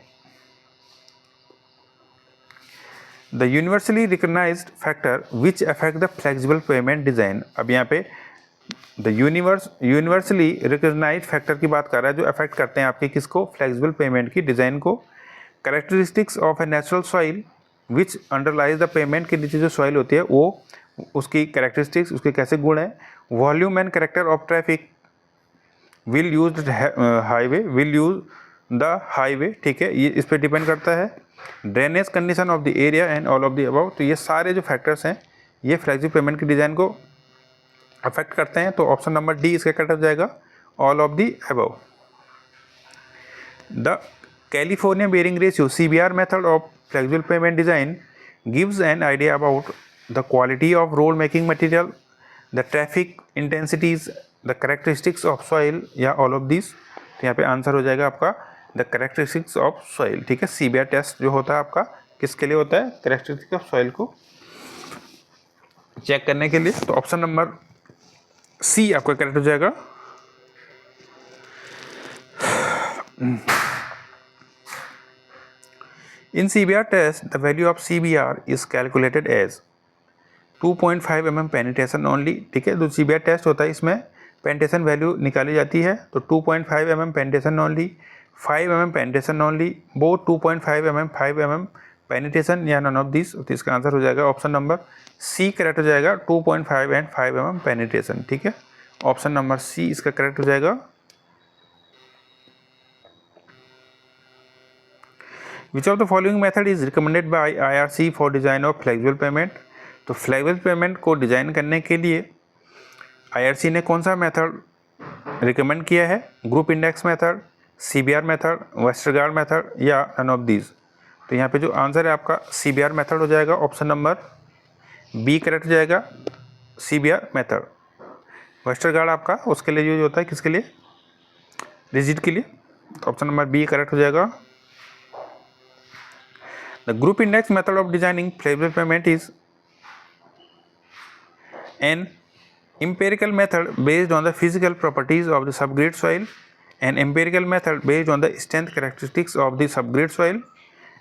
The universally recognised factor which affect the flexible pavement design. अब यहाँ पे द यूनिवर्सली रिकग्नाइज्ड फैक्टर की बात कर रहा है, जो अफेक्ट करते हैं आपके किसको, फ्लेक्सिबल पेमेंट की डिज़ाइन को। Characteristics of a natural soil which underlies the pavement के नीचे जो सॉइल होती है वो, उसकी कैरेक्टरिस्टिक्स, उसके कैसे गुण हैं। Volume and character of traffic will use the highway, ठीक है, ये इस पर डिपेंड करता है। Drainage condition of the area and all of the above. तो ये सारे जो फैक्टर्स हैं ये फ्लेक्सिबल पेमेंट की डिज़ाइन को अफेक्ट करते हैं। तो ऑप्शन नंबर डी इसका कट हो जाएगा, all of the above. The California bearing ratio CBR method of flexible pavement design gives an idea about the quality of road making material, the traffic intensities, the characteristics of soil या all of this. तो यहाँ पे answer हो जाएगा आपका the characteristics of soil, ठीक है। CBR test जो होता है आपका किसके लिए होता है, करेक्टरिस्टिक्स ऑफ सॉइल को चेक करने के लिए। तो ऑप्शन नंबर सी आपका करेक्ट हो जाएगा। In CBR test, the value of CBR is calculated as 2.5 mm penetration only, ठीक है। जो CBR टेस्ट होता है इसमें पेंटेशन वैल्यू निकाली जाती है, तो 2.5 mm penetration only, 5 mm penetration only, both 2.5 mm 5 mm penetration या नन ऑफ दिस। तो इसका आंसर हो जाएगा ऑप्शन नंबर सी करेक्ट हो जाएगा, 2.5 एंड 5 mm पेनिटेशन, ठीक है। ऑप्शन नंबर सी इसका करेक्ट हो जाएगा। Which of the following method is recommended by IRC for design of flexible payment? तो फ्लेक्सिबल पेमेंट को डिज़ाइन करने के लिए IRC ने कौन सा मेथड रिकमेंड किया है, group index method, CBR method, Westergaard method या नन ऑफ दीज। तो यहाँ पे जो आंसर है आपका CBR मेथड हो जाएगा, ऑप्शन नंबर बी करेक्ट हो जाएगा, CBR मेथड। वेस्टरगार्ड आपका उसके लिए यूज होता है, किसके लिए, रिजिड के लिए। तो ऑप्शन नंबर बी करेक्ट हो जाएगा। The group index method of designing flexible payment is an empirical method based on the physical properties of the subgrade soil, an empirical method based on the strength characteristics of the subgrade soil,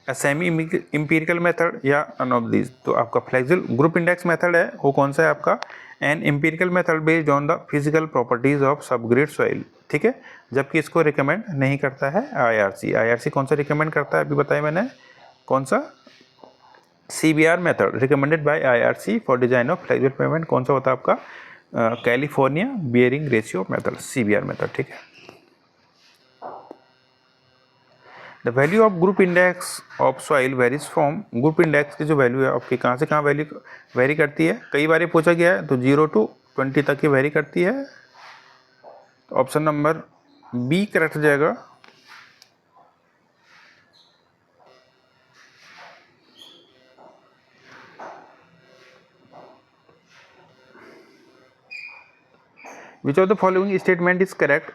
a semi empirical method या none of these। तो आपका flexible group index method है वो कौन सा है आपका, an empirical method based on the physical properties of subgrade soil, ठीक है, जबकि इसको रिकमेंड नहीं करता है आईआरसी। आईआरसी कौन सा रिकमेंड करता है, अभी बताया मैंने, कौन सा, CBR method recommended by IRC for design of flexible payment, कौन सा होता है आपका, California bearing ratio method, CBR method, ठीक है। The value of group index of soil varies from, group index की जो वैल्यू है आपकी कहाँ से कहाँ वैल्यू वेरी करती है, कई बार पूछा गया है, तो 0 to 20 तक की वेरी करती है। तो ऑप्शन नंबर बी करेक्ट हो जाएगा। Which of the following statement is correct?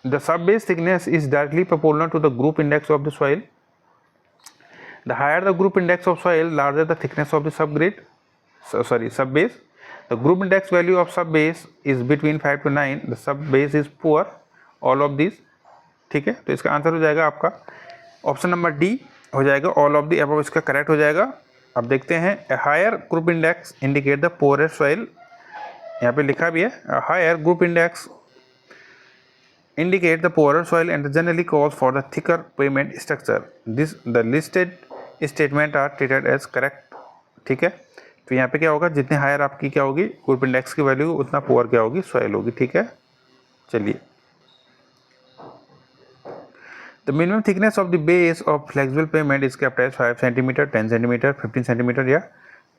The subbase thickness is directly proportional to the group index of the soil. The higher the group index of soil, larger the thickness of the subbase. The group index value of subbase is between 5 to 9. The subbase is poor. All of these, ठीक है। तो इसका answer हो जाएगा आपका option number D हो जाएगा, all of the above इसका करेक्ट हो जाएगा। अब देखते हैं, higher group index indicate the poorest soil, यहाँ पे लिखा भी है, higher group index indicate the poorer soil and generally calls for the thicker pavement structure. The listed statement are treated as correct, ठीक है। तो यहाँ पे क्या होगा, जितने हायर आपकी क्या होगी ग्रुप इंडेक्स की वैल्यू, उतना पुअर क्या होगी सॉइल होगी, ठीक है। चलिए, the minimum thickness of the base of flexible pavement is kept as 5 centimetre, 10 centimetre, 15 centimetre या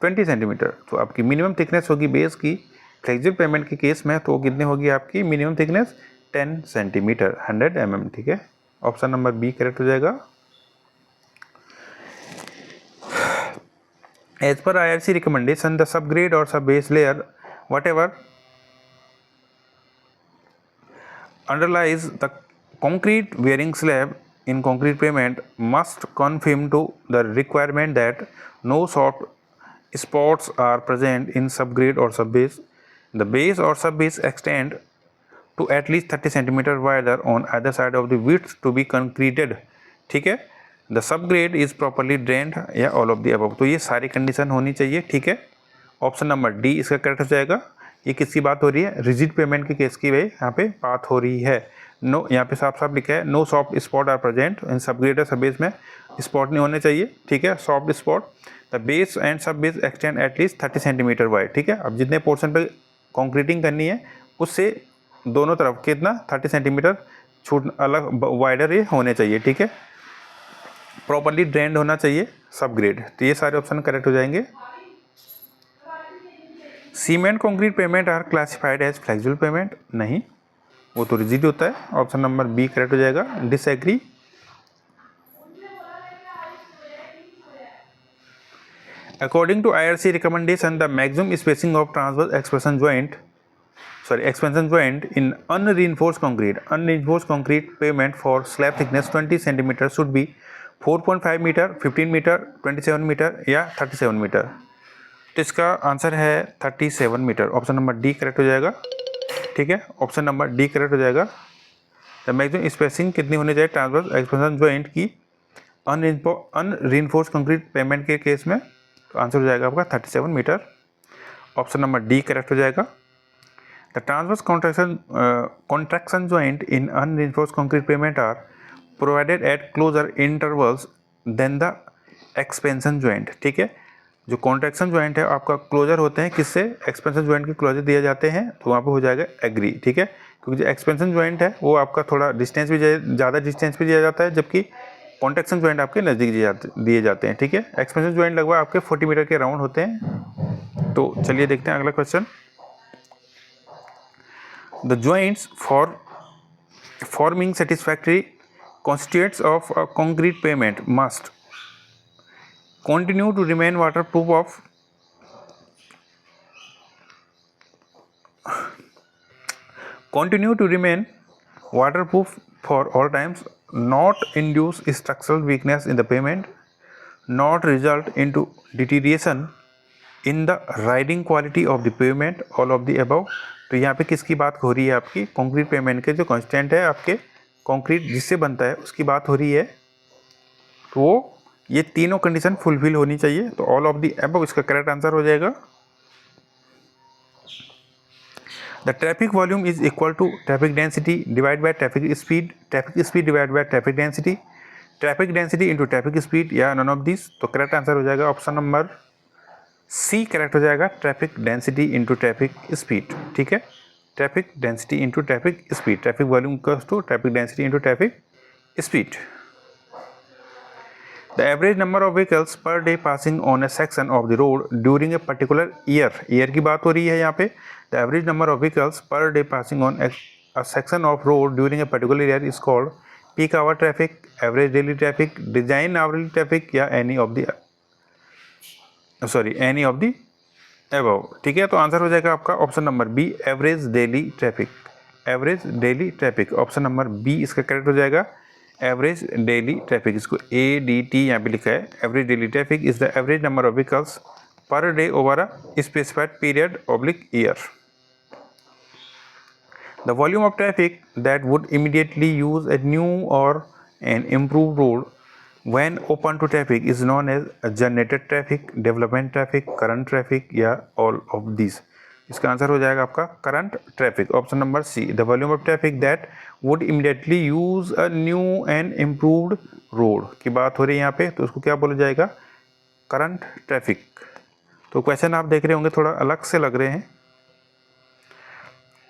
20 सेंटीमीटर। तो आपकी मिनिमम थिकनेस होगी बेस की फ्लेक्सिबल पेमेंट के केस में, तो कितनी होगी आपकी मिनिमम थिकनेस, 10 सेंटीमीटर, 100 mm, ठीक है। ऑप्शन नंबर बी करेक्ट हो जाएगा। As per IRC recommendation the subgrade और sub base layer whatever underlies the concrete bearing slab in concrete pavement must conform to the requirement that no soft spots are present in subgrade or subbase. The base or subbase extend to at least 30 cm wider on either side of the width to be concreted, ठीक है। The subgrade is properly drained या all of the above। तो ये सारी condition होनी चाहिए, ठीक है। ऑप्शन नंबर डी इसका करेक्ट हो जाएगा। ये किसकी बात हो रही है, रिजिड पेमेंट के केस की भाई यहाँ पे बात हो रही है। नो, यहाँ पे साफ साफ लिखा है, no soft spot are present in subgrade और सबबेस में स्पॉट नहीं होने चाहिए, ठीक है, soft spot. The base and sub base extend at least 30 centimetre wide, ठीक है। अब जितने पोर्शन पे कॉन्क्रीटिंग करनी है उससे दोनों तरफ कितना 30 सेंटीमीटर छूट अलग वाइडर ये होने चाहिए, ठीक है। प्रॉपरली ड्रेन्ड होना चाहिए सब ग्रेड। तो ये सारे ऑप्शन करेक्ट हो जाएंगे। Cement concrete pavement are classified as flexible pavement, नहीं, वो तो रिजिड होता है। ऑप्शन नंबर बी करेक्ट हो जाएगा। Disagree. According to IRC recommendation the maximum spacing of transverse expansion joint in unreinforced concrete pavement for slab thickness 20 cm should be 4.5 metre, 15 metre, 27 metre या 37 metre. तो इसका answer है 37 metre. Option number D correct हो जाएगा, ठीक है। Option number D correct हो जाएगा। द मैक्सिमम स्पेसिंग कितनी होनी चाहिए ट्रांसवर्स एक्सपेंशन जॉइंट की अनरीइंफोर्स कंक्रीट पेमेंट के केस में, तो आंसर हो जाएगा आपका 37 metre. Option number D correct हो जाएगा। The transverse contraction joint in unreinforced concrete pavement are provided at closer intervals than the expansion joint, ठीक है। जो कॉन्ट्रैक्शन जॉइंट है आपका क्लोजर होते हैं किससे, एक्सपेंशन जॉइंट के क्लोजर दिए जाते हैं, तो वहाँ पे हो जाएगा एग्री, ठीक है। क्योंकि जो एक्सपेंशन जॉइंट है वो आपका थोड़ा डिस्टेंस भी ज़्यादा डिस्टेंस भी दिया जाता है, जबकि कॉन्ट्रैक्शन जॉइंट आपके नज़दीक दिए जाते हैं, ठीक है। एक्सपेंशन जॉइंट लगभग आपके 40 मीटर के राउंड होते हैं। तो चलिए देखते हैं अगला question. The joints for forming satisfactory constituents of a concrete pavement must continue to remain waterproof for all times, not induce structural weakness in the pavement, not result into deterioration in the riding quality of the pavement, all of the above। तो यहाँ पे किसकी बात हो रही है, आपकी concrete pavement के जो कांस्टेंट है आपके कंक्रीट जिससे बनता है उसकी बात हो रही है। तो वो ये तीनों कंडीशन फुलफिल होनी चाहिए, तो ऑल ऑफ द अबव इसका करेक्ट आंसर हो जाएगा। The traffic volume is equal to traffic density divide by traffic speed divide by traffic density into traffic speed या नन ऑफ दिस। तो करेक्ट आंसर हो जाएगा ऑप्शन नंबर सी करेक्ट हो जाएगा, traffic density into traffic speed. ठीक है, traffic density into traffic speed, traffic volume equals to traffic density into traffic speed. The average number of vehicles per day passing on a section of the road during a particular year की बात हो रही है यहाँ पे। The average number of vehicles per day passing on a section of road during a particular year is called peak hour traffic, average daily traffic, design hourly traffic या any of the above। ठीक है, तो answer हो जाएगा आपका option number B, average daily traffic. Option number B इसका correct हो जाएगा, एवरेज डेली ट्रैफिक। इसको ADT यहाँ पे लिखा है। Average daily traffic is the average number of vehicles per day over a specified period oblique year. The volume of traffic that would immediately use a new or an improve road when open to traffic is known as generated traffic, development traffic, current traffic या all of these। इसका answer हो जाएगा आपका current traffic, option number C. The volume of traffic that would immediately use a new and improved road की बात हो रही है यहाँ पे, तो उसको क्या बोला जाएगा, करंट ट्रैफिक। तो क्वेश्चन आप देख रहे होंगे थोड़ा अलग से लग रहे हैं।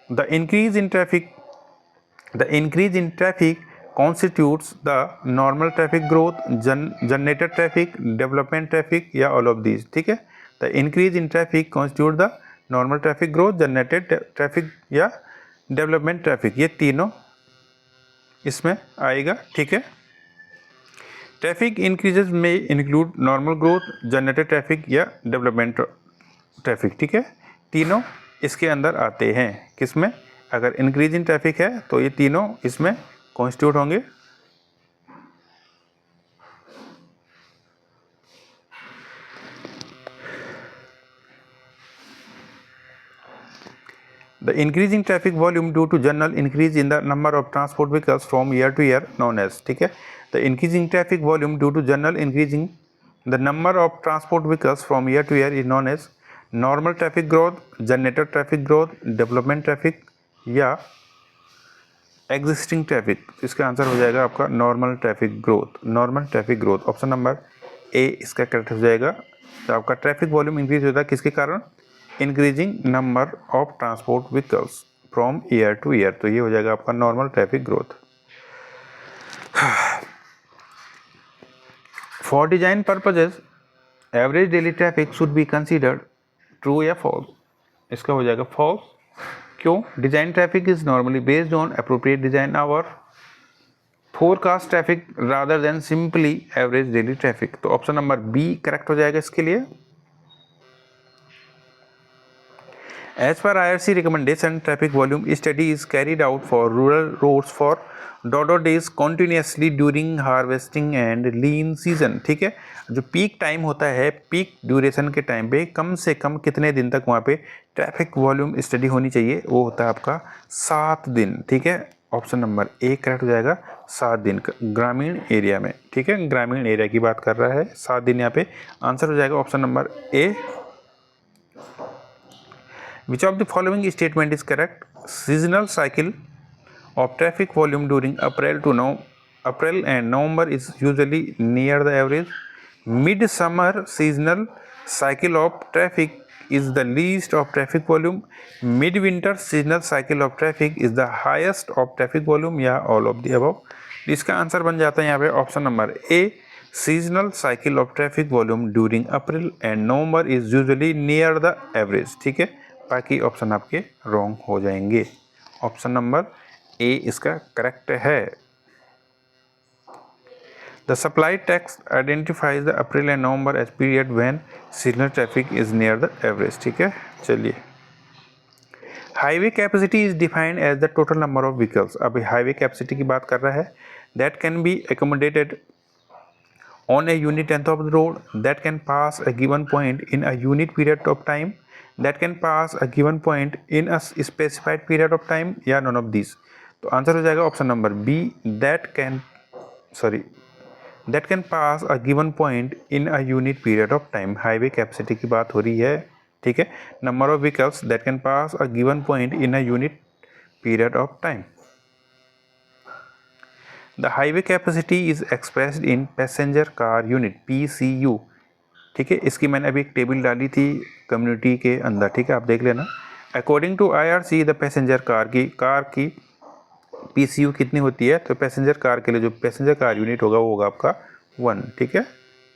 The increase in traffic constitutes the normal traffic growth, generated traffic, development traffic या all of these। ठीक है, the increase in traffic constitute the normal traffic growth, generated traffic या development traffic, ये तीनों इसमें आएगा। ठीक है, ट्रैफिक इंक्रीजेज में include normal growth, generated traffic या डेवलपमेंट ट्रैफिक। ठीक है, तीनों इसके अंदर आते हैं। किसमें, अगर इंक्रीज इन ट्रैफिक है तो ये तीनों इसमें कॉन्स्टिट्यूट होंगे। The increasing traffic volume due to general increase in the number of transport vehicles from year to year known as। ठीक है, the increasing traffic volume due to general increasing the number of transport vehicles from year to year is known as normal traffic growth, generated traffic growth, development traffic या existing traffic. इसका answer हो जाएगा आपका normal traffic growth. Option number A इसका correct हो जाएगा। तो आपका ट्रैफिक वॉल्यूम इंक्रीज होता है किसके कारण, increasing number of transport vehicles from year to year, तो ये हो जाएगा आपका normal traffic growth. For design purposes average daily traffic should be considered true या फॉल्स। इसका हो जाएगा फॉल्स। क्यों, design traffic is normally based on appropriate design hour forecast traffic rather than simply average daily traffic. तो option number B correct हो जाएगा इसके लिए। As per IRC recommendation traffic volume study is carried out for rural roads for days continuously during harvesting and lean season. ठीक है, जो peak time होता है, पीक ड्यूरेशन के टाइम पे कम से कम कितने दिन तक वहाँ पे ट्रैफिक वॉल्यूम स्टडी होनी चाहिए, वो होता है आपका 7 दिन। ठीक है, ऑप्शन नंबर ए करेक्ट हो जाएगा, 7 दिन ग्रामीण एरिया में। ठीक है, ग्रामीण एरिया की बात कर रहा है, 7 दिन यहाँ पे आंसर हो जाएगा option number A. Which of the following statement is correct? Seasonal cycle of traffic volume during April and November is usually near the average. Midsummer seasonal cycle of traffic is the least of traffic volume. Midwinter seasonal cycle of traffic is the highest of traffic volume या all of the above। इसका answer बन जाता है यहाँ पे option number A, seasonal cycle of traffic volume during April and November is usually near the average. ठीक है, बाकी ऑप्शन आपके रॉन्ग हो जाएंगे। ऑप्शन नंबर ए इसका करेक्ट है। The supply tax identifies the April and November as period when seasonal traffic is near the average. ठीक है, चलिए, highway capacity is defined as the total number of vehicles. अभी highway capacity की बात कर रहा है, that can be accommodated on a unit length of the road, that can pass a given point in a unit period of time, that can pass a given point in a specified period of time या none of these। तो answer हो जाएगा option number B, that can pass a given point in a unit period of time। Highway capacity की बात हो रही है। ठीक है, number of vehicles that can pass a given point in a unit period of time. The highway capacity is expressed in passenger car unit PCU। ठीक है, इसकी मैंने अभी एक टेबल डाली थी कम्युनिटी के अंदर, ठीक है, आप देख लेना। According to IRC the passenger car की PCU कितनी होती है, तो पैसेंजर कार के लिए जो पैसेंजर कार यूनिट होगा वो होगा आपका 1। ठीक है,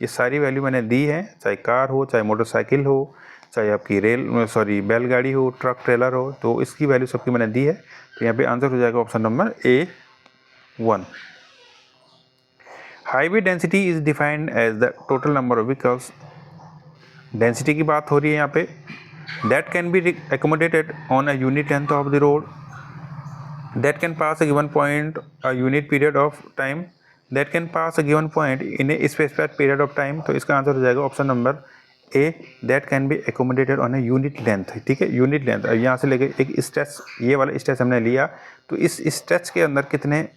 ये सारी वैल्यू मैंने दी है, चाहे कार हो, चाहे मोटरसाइकिल हो, चाहे आपकी बैलगाड़ी हो, ट्रक ट्रेलर हो, तो इसकी वैल्यू सबकी मैंने दी है। तो यहाँ पे आंसर हो जाएगा option number A1। Highway density is defined as the total number of vehicles. Density की बात हो रही है यहाँ पे। That can be accommodated on a unit length of the road, that can pass a given point a unit period of time, that can pass a given point in a specified period of time। तो इसका answer हो जाएगा option number A, that can be accommodated on a unit length। ठीक है, unit length, यहाँ से लेके एक स्ट्रेच, ये वाला स्ट्रेच हमने लिया, तो इस स्ट्रेच के अंदर कितने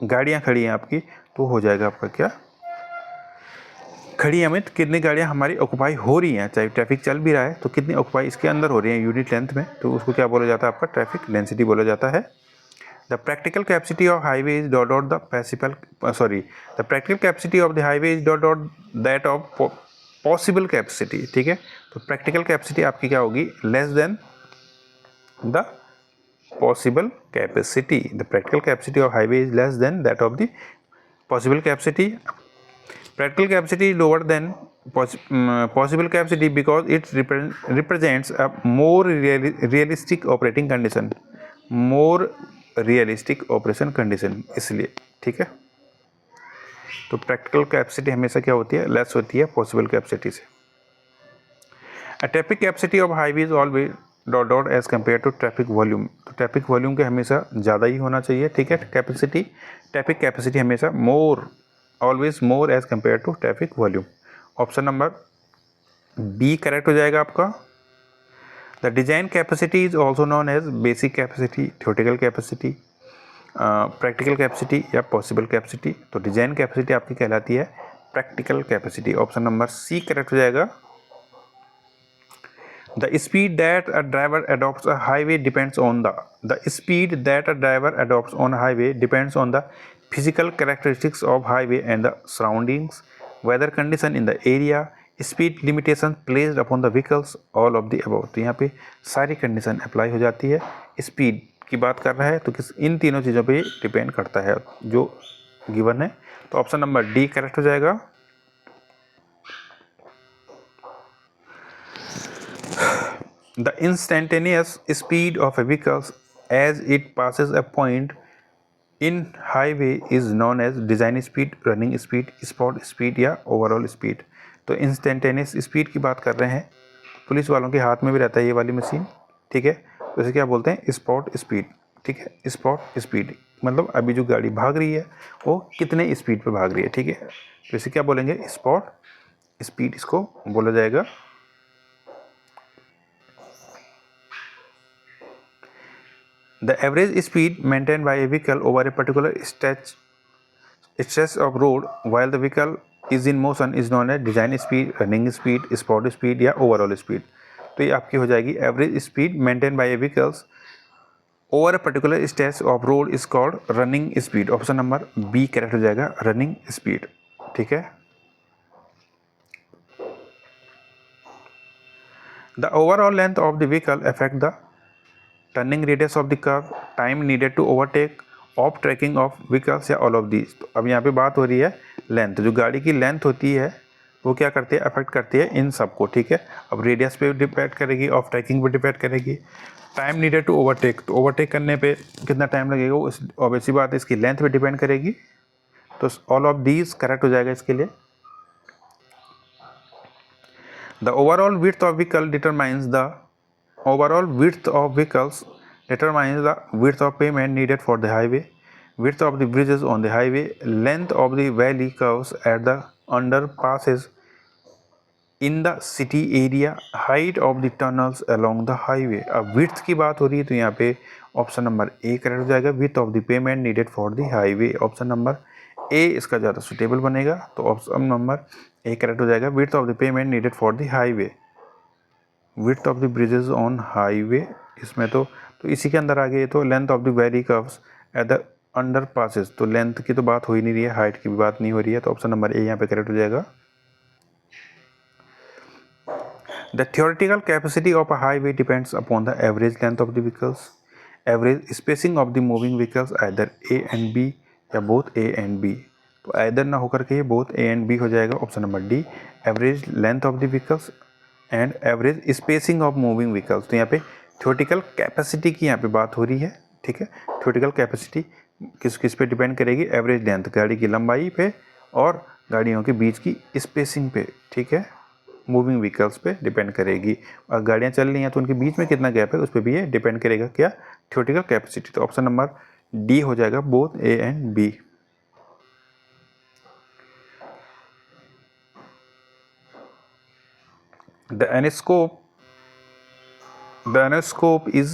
गाड़ियाँ खड़ी हैं आपकी, तो हो जाएगा आपका क्या, खड़ी हमें कितनी गाड़ियाँ हमारी ऑक्यूपाई हो रही हैं, चाहे ट्रैफिक चल भी रहा है तो कितनी ऑक्यूपाई इसके अंदर हो रही है यूनिट लेंथ में, तो उसको क्या बोला जाता है, आपका ट्रैफिक डेंसिटी बोला जाता है। The practical capacity of highway is the practical capacity of the highway is that of possible capacity। ठीक है, तो practical capacity आपकी क्या होगी, less than the possible capacity। The practical capacity of highway is less than that of the possible capacity। Practical capacity is lower than possible capacity because it represents a more realistic operating condition, more realistic operation condition, इसलिए। ठीक है, तो practical capacity हमेशा क्या होती है, less होती है पॉसिबल कैपेसिटी से। A traffic capacity of highway is always as compare to traffic volume. तो ट्रैफिक वॉल्यूम के हमेशा ज़्यादा ही होना चाहिए। ठीक है, ट्रैफिक कैपेसिटी हमेशा always more as compare to traffic volume. Option number B correct हो जाएगा आपका। The design capacity is also known as basic capacity, theoretical capacity, practical capacity या possible capacity। तो डिजाइन कैपेसिटी आपकी कहलाती है practical capacity. Option number C correct हो जाएगा। The speed that a driver adopts a highway depends on the speed that a driver adopts on a highway depends on the physical characteristics of highway and the surroundings, weather condition in the area, speed limitation placed upon the vehicles, all of the above. तो यहाँ पे सारी condition apply हो जाती है। Speed की बात कर रहा है तो इन तीनों चीज़ों पे डिपेंड करता है जो गिवन है। तो ऑप्शन नंबर D करेक्ट हो जाएगा। The instantaneous speed of a vehicles as it passes a point in highway is known as design speed, running speed, spot speed या ओवरऑल स्पीड। तो इंस्टेंटेनियस स्पीड की बात कर रहे हैं, पुलिस वालों के हाथ में भी रहता है ये वाली मशीन। ठीक है, तो इसे क्या बोलते हैं, स्पॉट स्पीड। ठीक है, स्पॉट स्पीड मतलब अभी जो गाड़ी भाग रही है वो कितने स्पीड पे भाग रही है। ठीक है, तो इसे क्या बोलेंगे, स्पॉट स्पीड इसको बोला जाएगा। The average speed maintain by a vehicle over a particular stretch of road while the vehicle is in motion is known as design speed, running speed, spot speed या ओवरऑल स्पीड। तो ये आपकी हो जाएगी average speed maintain by a vehicles over a particular stretch of road is called running speed. Option number B correct हो जाएगा, running speed. ठीक है, the overall length of the vehicle affect the turning radius of the curve, time needed to overtake, of tracking of vehicles या all of these. तो अब यहाँ पे बात हो रही है लेंथ, जो गाड़ी की लेंथ होती है वो क्या करती है, अफेक्ट करती है इन सबको। ठीक है, अब रेडियस पे डिपेंड करेगी, ऑफ ट्रैकिंग पे डिपेंड करेगी, टाइम नीडेड टू ओवरटेक, तो ओवरटेक करने पे कितना टाइम लगेगा वो ऑब्वियसली बात है इसकी लेंथ पे डिपेंड करेगी। तो ऑल ऑफ दीज करेक्ट हो जाएगा इसके लिए। The overall width of vehicle determines the width of pavement needed for the highway, width of the bridges on the highway, length of the valley curves at the underpasses in the city area, height of the tunnels along the highway। अब width की बात हो रही है तो यहाँ पे option number A correct हो जाएगा, width of the pavement needed for the highway। Option number A इसका ज़्यादा सुटेबल बनेगा, तो ऑप्शन नंबर A करेक्ट हो जाएगा, width of the pavement needed for the highway। Width of the bridges on highway, इसमें तो इसी के अंदर आ गई। तो length of the very curves at the under passes, तो लेंथ की तो बात हो ही नहीं रही है, हाइट की भी बात नहीं हो रही है, तो ऑप्शन नंबर ए यहाँ पे करेक्ट हो जाएगा। The theoretical capacity of a highway depends upon the average length of the vehicles, average spacing of the moving vehicles either A and B या बोथ ए एंड बी। तो either ना होकर के ये बोथ ए एंड बी हो जाएगा, option number D, average length of the vehicles and average spacing of moving vehicles. तो यहाँ पे थियोरेटिकल कैपेसिटी की यहाँ पे बात हो रही है, ठीक है। थियोरेटिकल कैपेसिटी किस पे डिपेंड करेगी, एवरेज लेंथ, गाड़ी की लंबाई पे और गाड़ियों के बीच की स्पेसिंग पे, ठीक है, मूविंग व्हीकल्स पे डिपेंड करेगी। और गाड़ियाँ चल रही हैं तो उनके बीच में कितना गैप है उस पर भी ये डिपेंड करेगा, क्या, थियोरेटिकल कैपेसिटी। तो ऑप्शन नंबर डी हो जाएगा, both A and B. The anoscope is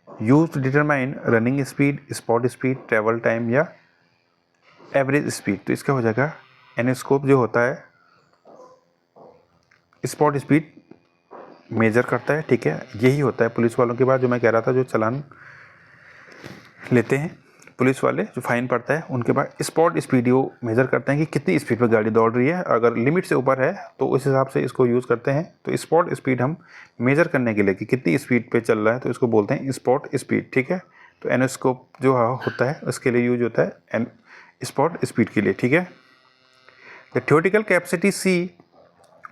used to determine running speed, spot speed, travel time या एवरेज स्पीड। तो इसका हो जाएगा एनोस्कोप जो होता है स्पॉट स्पीड मेजर करता है, ठीक है। यही होता है पुलिस वालों के बाद, जो मैं कह रहा था, जो चालान लेते हैं पुलिस वाले, जो फाइन पड़ता है, उनके बाद स्पॉट स्पीड वो मेज़र करते हैं कि कितनी स्पीड पर गाड़ी दौड़ रही है। अगर लिमिट से ऊपर है तो उस हिसाब से इसको यूज़ करते हैं। तो स्पॉट स्पीड हम मेज़र करने के लिए कि कितनी स्पीड पे चल रहा है, तो इसको बोलते हैं स्पॉट स्पीड, ठीक है। तो एनोस्कोप जो होता है उसके लिए यूज होता है स्पॉट स्पीड के लिए, ठीक है। The theoretical capacity C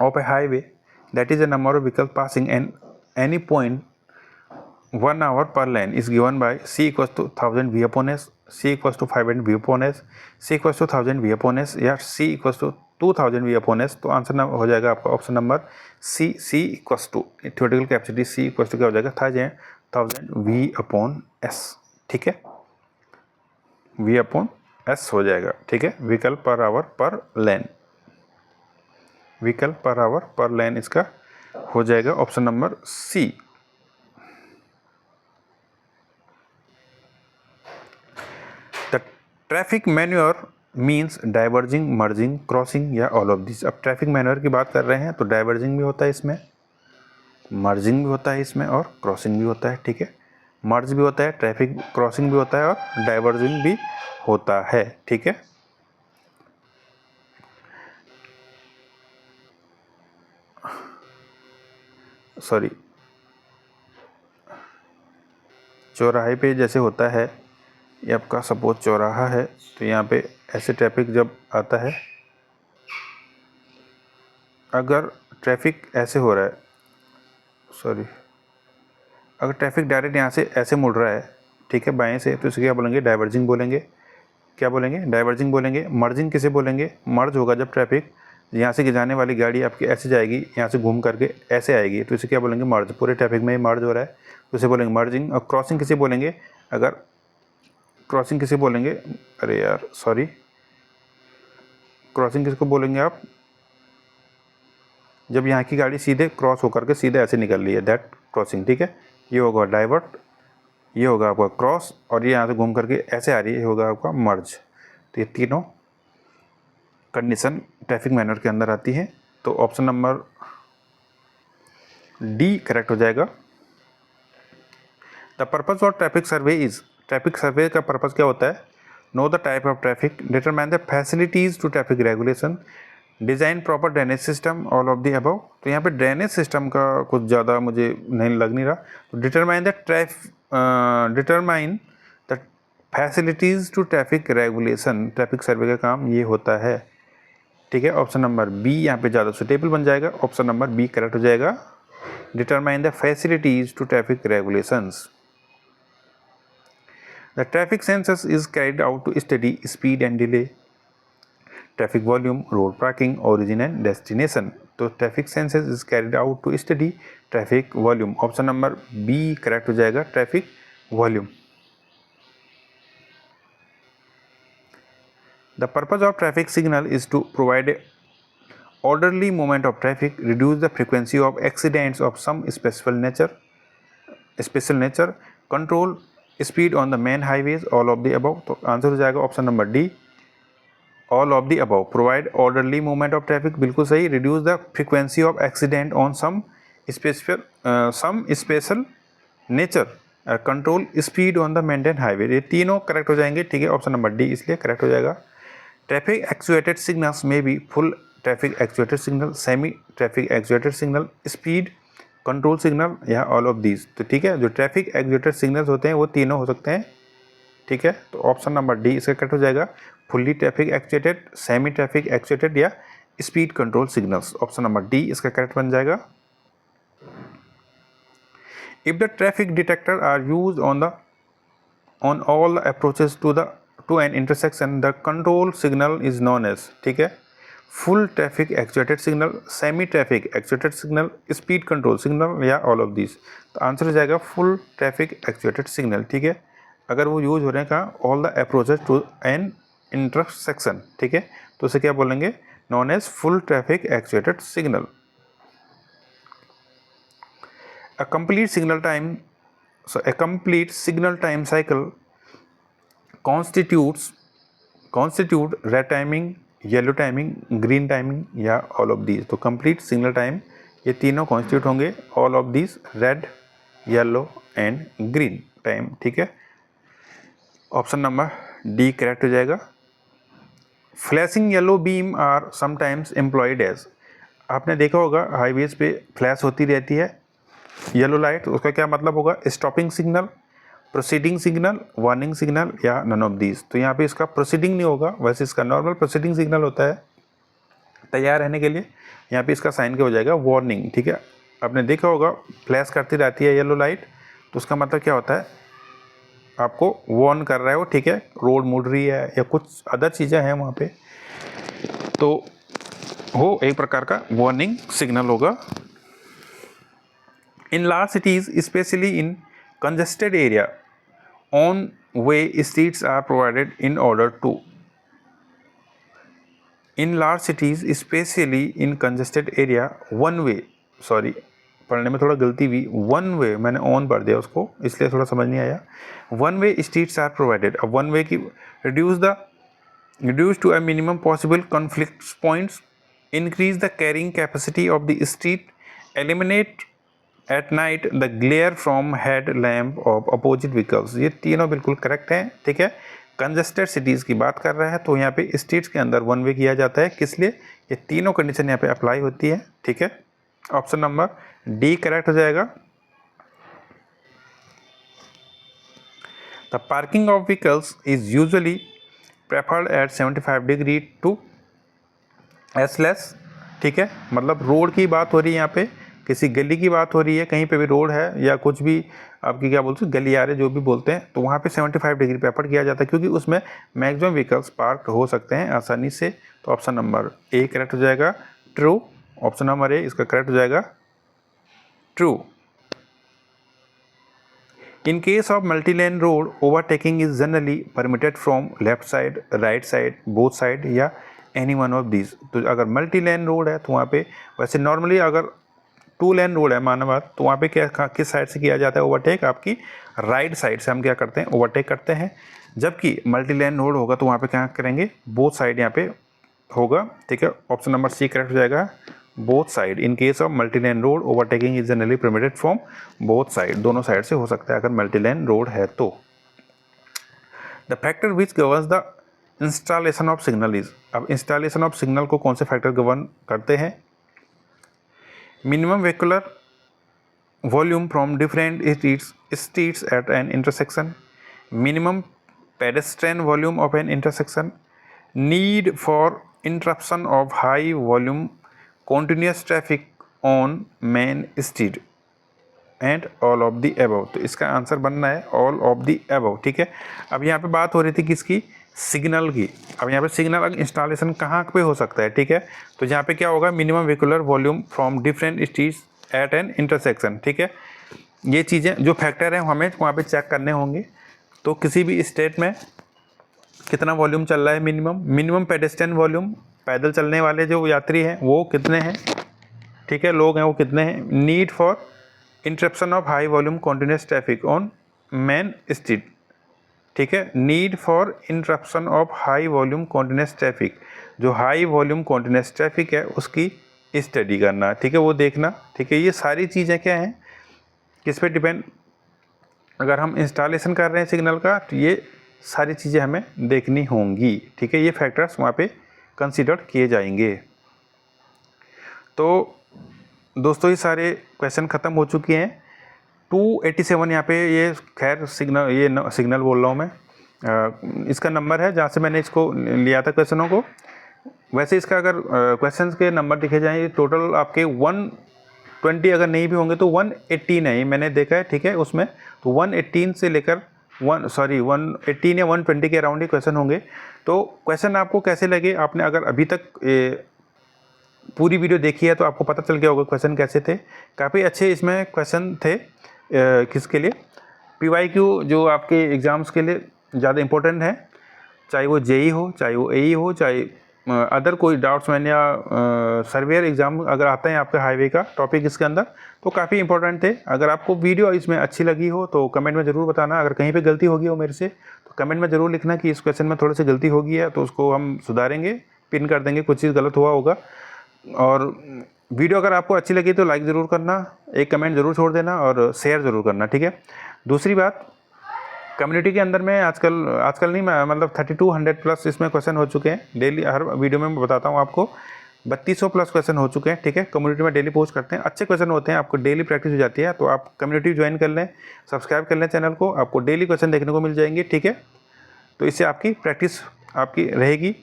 of a highway that is the number of vehicle passing an any point 1 hour per lane is given by C equals to 1000 V upon S, C equals to 500 V upon S, C equals to 1000 V upon S या C equals to 2000 V upon S। तो answer हो जाएगा आपका option number C, C equals to theoretical capacity C equals to क्या हो जाएगा, 1000 V upon S, ठीक है, V upon S हो जाएगा, ठीक है। व्हीकल पर आवर पर लेन, व्हीकल पर आवर पर लेन इसका हो जाएगा option number C. Traffic manoeuvre means diverging, merging, crossing या ऑल ऑफ दिस। अब ट्रैफिक मैन्योर की बात कर रहे हैं तो डाइवर्जिंग भी होता है इसमें, मर्जिंग भी होता है इसमें और क्रॉसिंग भी होता है, ठीक है। मर्ज भी होता है, ट्रैफिक क्रॉसिंग भी होता है और डाइवर्जिंग भी होता है, ठीक है। सॉरी, चौराहे पे जैसे होता है, ये आपका सपोज चौराहा है, तो यहाँ पे ऐसे ट्रैफिक जब आता है, अगर ट्रैफिक ऐसे हो रहा है, सॉरी, अगर ट्रैफिक डायरेक्ट यहाँ से ऐसे मुड़ रहा है, ठीक है, बाएं से, तो इसे क्या बोलेंगे, डाइवर्जिंग बोलेंगे। क्या बोलेंगे, डाइवर्जिंग बोलेंगे। मर्जिंग किसे बोलेंगे, मर्ज होगा जब ट्रैफिक यहाँ से जाने वाली गाड़ी आपकी ऐसे जाएगी, यहाँ से घूम करके ऐसे आएगी, तो इसे क्या बोलेंगे, मर्ज। पूरे ट्रैफिक में मर्ज हो रहा है तो इसे बोलेंगे मर्जिंग। और क्रॉसिंग किसे बोलेंगे, अगर क्रॉसिंग किसे बोलेंगे, अरे यार सॉरी, क्रॉसिंग किसको बोलेंगे आप, जब यहाँ की गाड़ी सीधे क्रॉस होकर के सीधे ऐसे निकल रही है, दैट क्रॉसिंग, ठीक है। ये होगा डाइवर्ट, ये होगा आपका क्रॉस, और ये यहाँ से घूम करके ऐसे आ रही है, ये होगा आपका मर्ज। तो ये तीनों कंडीशन ट्रैफिक मैनर के अंदर आती है। तो ऑप्शन नंबर डी करेक्ट हो जाएगा। The purpose of traffic survey is, traffic survey का पर्पज़ क्या होता है, know the type of traffic, determine the facilities to traffic regulation, design proper drainage system, all of the above. तो यहाँ पे drainage system का कुछ ज़्यादा मुझे नहीं लग नहीं रहा। तो determine the facilities to traffic regulation, traffic survey का काम ये होता है, ठीक है। ऑप्शन नंबर बी यहाँ पे ज़्यादा सुटेबल बन जाएगा, ऑप्शन नंबर बी करेक्ट हो जाएगा। Determine the facilities to traffic regulations. The traffic census is carried out to study speed and delay, traffic volume, road parking, origin and destination. तो traffic census is carried out to study traffic volume. Option number B correct हो जाएगा, traffic volume. The purpose of traffic signal is to provide a orderly movement of traffic, reduce the frequency of accidents of some special nature, control speed on the main highways, all of the above. तो answer हो जाएगा option number D, all of the above. Provide orderly movement of traffic, बिल्कुल सही। Reduce the frequency of accident on some some special nature control speed on the maintain highway, ये तीनों correct हो जाएंगे, ठीक है। ऑप्शन नंबर डी इसलिए correct हो जाएगा। ट्रैफिक एक्चुएटेड सिग्नल्स में भी full traffic actuated signal, semi traffic actuated signal, speed control signal या ऑल ऑफ दीज। तो ठीक है, जो ट्रैफिक एक्चुएटेड सिग्नल्स होते हैं वो तीनों हो सकते हैं, ठीक है। तो ऑप्शन नंबर डी इसका करेक्ट हो जाएगा। Fully traffic actuated, semi traffic actuated या speed control signals, option number D इसका करेक्ट बन जाएगा। If the traffic detector are used on all the approaches to an intersection, the control signal is known as, ठीक है, full traffic actuated signal, semi traffic actuated signal, speed control signal या all of these। तो answer हो जाएगा full traffic actuated signal, ठीक है। अगर वो यूज हो रहे हैं कहाँ, all the approaches to an intersection, ठीक है, तो उसे क्या बोलेंगे, known as full traffic actuated signal। A complete signal cycle constitute red timing, yellow timing, green timing या ऑल ऑफ दीज। तो कंप्लीट सिग्नल टाइम ये तीनों कॉन्स्टिट्यूट होंगे, all of these, red, yellow and green time, ठीक है। Option number D correct हो जाएगा। Flashing yellow beam are sometimes employed as, आपने देखा होगा हाईवेज पे फ्लैश होती रहती है येलो लाइट, उसका क्या मतलब होगा, stopping signal, proceeding signal, warning signal या नन ऑफ दीज। तो यहाँ पे इसका प्रोसीडिंग नहीं होगा, वैसे इसका नॉर्मल प्रोसीडिंग सिग्नल होता है तैयार रहने के लिए, यहाँ पे इसका साइन क्या हो जाएगा, वार्निंग, ठीक है। आपने देखा होगा फ्लैश करती रहती है येलो लाइट, तो उसका मतलब क्या होता है, आपको वार्न कर रहा है वो, ठीक है, रोड मुड़ रही है या कुछ अदर चीज़ें हैं वहाँ पे, तो वो एक प्रकार का वार्निंग सिग्नल होगा। In large cities, especially in congested area, on-way streets are provided in order to. In large cities, especially in congested area, one-way, sorry, पढ़ने में थोड़ा गलती हुई, one-way मैंने on पढ़ दिया उसको, इसलिए थोड़ा समझ नहीं आया। One-way streets are provided. अब one-way की reduce to a minimum possible conflict points, increase the carrying capacity of the street, eliminate at night the glare from head lamp of opposite vehicles. ये तीनों बिल्कुल करेक्ट हैं, ठीक है। Congested cities की बात कर रहा है, तो यहाँ पे स्ट्रीट्स के अंदर वन वे किया जाता है, किस लिए, ये तीनों कंडीशन यहाँ पे अप्लाई होती है, ठीक है। ऑप्शन नंबर डी करेक्ट हो जाएगा। The parking of vehicles is usually preferred at 75 degree to aisles, ठीक है, मतलब रोड की बात हो रही है यहाँ पे, किसी गली की बात हो रही है, कहीं पे भी रोड है या कुछ भी आपकी क्या बोलते हैं गलियारे जो भी बोलते हैं, तो वहाँ पे 75 डिग्री प्रेफर किया जाता है, क्योंकि उसमें मैक्सिमम व्हीकल्स पार्क हो सकते हैं आसानी से। तो ऑप्शन नंबर ए करेक्ट हो जाएगा, ट्रू। ऑप्शन नंबर ए इसका करेक्ट हो जाएगा, true. In case of multi lane road, overtaking is generally permitted from left side, right side, both side या एनी वन ऑफ दीज। तो अगर multi lane road है तो वहाँ पे, वैसे नॉर्मली अगर 2 लेन रोड है माना, तो वहाँ पे क्या किस साइड से किया जाता है ओवरटेक, आपकी राइट साइड से हम क्या करते हैं, ओवरटेक करते हैं। जबकि मल्टी लेन रोड होगा तो वहाँ पे क्या करेंगे, बोथ साइड यहाँ पे होगा, ठीक है। ऑप्शन नंबर सी करेक्ट हो जाएगा, both side. In case of multi lane road, overtaking is generally permitted from both side, दोनों साइड से हो सकता है अगर मल्टी लेन रोड है तो। The factor which governs the installation of signal is, अब इंस्टॉलेशन ऑफ सिग्नल को कौन से फैक्टर गवर्न करते हैं, minimum vehicular volume from different streets at an intersection, minimum pedestrian volume of an intersection, need for interruption of high volume continuous traffic on main street and all of the above। तो इसका answer बनना है all of the above, ठीक है। अब यहाँ पे बात हो रही थी किसकी, सिग्नल की। अब यहाँ पे सिग्नल इंस्टॉलेशन कहाँ पे हो सकता है, ठीक है। तो यहाँ पे क्या होगा, minimum vehicular volume from different streets at an intersection, ठीक है। ये चीज़ें जो फैक्टर हैं हमें वहाँ पे चेक करने होंगे। तो किसी भी स्टेट में कितना वॉल्यूम चल रहा है, मिनिमम पेडेस्ट्रियन वॉल्यूम, पैदल चलने वाले जो यात्री हैं वो कितने हैं, ठीक है, लोग हैं वो कितने हैं। Need for interruption of high volume continuous traffic on main street, ठीक है। Need for interruption of high volume continuous traffic, जो हाई वॉल्यूम कॉन्टिन्यूस ट्रैफिक है उसकी स्टडी करना, ठीक है, वो देखना, ठीक है। ये सारी चीज़ें क्या हैं, किस पे डिपेंड, अगर हम इंस्टॉलेशन कर रहे हैं सिग्नल का तो ये सारी चीज़ें हमें देखनी होंगी, ठीक है। ये फैक्टर्स वहाँ पे कंसीडर किए जाएंगे। तो दोस्तों ये सारे क्वेश्चन ख़त्म हो चुके हैं। 287 यहाँ पे ये खैर सिग्नल, ये सिग्नल बोल रहा हूँ मैं, इसका नंबर है जहाँ से मैंने इसको लिया था क्वेश्चनों को। वैसे इसका अगर क्वेश्चंस के नंबर दिखे जाएँ टोटल आपके 120 अगर नहीं भी होंगे तो 118 है, मैंने देखा है, ठीक है। उसमें तो 118 से लेकर 118 या 120 के अराउंड ही क्वेश्चन होंगे। तो क्वेश्चन आपको कैसे लगे, आपने अगर अभी तक पूरी वीडियो देखी है तो आपको पता चल गया होगा क्वेश्चन कैसे थे। काफ़ी अच्छे इसमें क्वेश्चन थे, किसके लिए, PYQ जो आपके एग्ज़ाम्स के लिए ज़्यादा इम्पोर्टेंट है, चाहे वो JEE हो, चाहे वो AE हो, चाहे अदर कोई डाउट्समैन या सर्वेयर एग्ज़ाम अगर आता है आपका हाईवे का टॉपिक इसके अंदर, तो काफ़ी इंपॉर्टेंट थे। अगर आपको वीडियो इसमें अच्छी लगी हो तो कमेंट में ज़रूर बताना। अगर कहीं पे गलती होगी हो मेरे से तो कमेंट में ज़रूर लिखना कि इस क्वेश्चन में थोड़ी सी गलती होगी है, तो उसको हम सुधारेंगे, पिन कर देंगे, कुछ चीज़ गलत हुआ होगा। और वीडियो अगर आपको अच्छी लगी तो लाइक ज़रूर करना, एक कमेंट ज़रूर छोड़ देना और शेयर ज़रूर करना, ठीक है। दूसरी बात, कम्युनिटी के अंदर में आजकल नहीं, मैं मतलब 3200 प्लस इसमें क्वेश्चन हो चुके हैं। डेली हर वीडियो में मैं बताता हूँ आपको 3200 प्लस क्वेश्चन हो चुके हैं, ठीक है। कम्युनिटी में डेली पोस्ट करते हैं, अच्छे क्वेश्चन होते हैं, आपको डेली प्रैक्टिस हो जाती है। तो आप कम्युनिटी ज्वाइन कर लें, सब्सक्राइब कर लें चैनल को, आपको डेली क्वेश्चन देखने को मिल जाएंगे, ठीक है। तो इससे आपकी प्रैक्टिस आपकी रहेगी।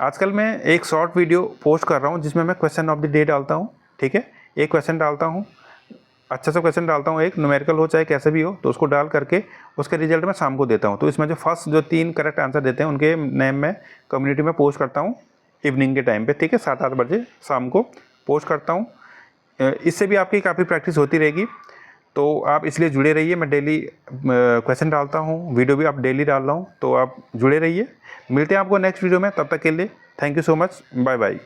आजकल मैं एक शॉर्ट वीडियो पोस्ट कर रहा हूँ जिसमें मैं क्वेश्चन ऑफ द डे डालता हूँ, ठीक है। एक क्वेश्चन डालता हूँ, अच्छा सा क्वेश्चन डालता हूँ, एक न्यूमेरिकल हो चाहे कैसे भी हो, तो उसको डाल करके उसके रिजल्ट मैं शाम को देता हूँ। तो इसमें जो फर्स्ट जो 3 करेक्ट आंसर देते हैं उनके नेम में कम्युनिटी में पोस्ट करता हूँ इवनिंग के टाइम पे, ठीक है, 7-8 बजे शाम को पोस्ट करता हूँ। इससे भी आपकी काफ़ी प्रैक्टिस होती रहेगी। तो आप इसलिए जुड़े रहिए, मैं डेली क्वेश्चन डालता हूँ, वीडियो भी आप डेली डाल रहा हूँ, तो आप जुड़े रहिए। मिलते हैं आपको नेक्स्ट वीडियो में, तब तक के लिए thank you so much, bye bye.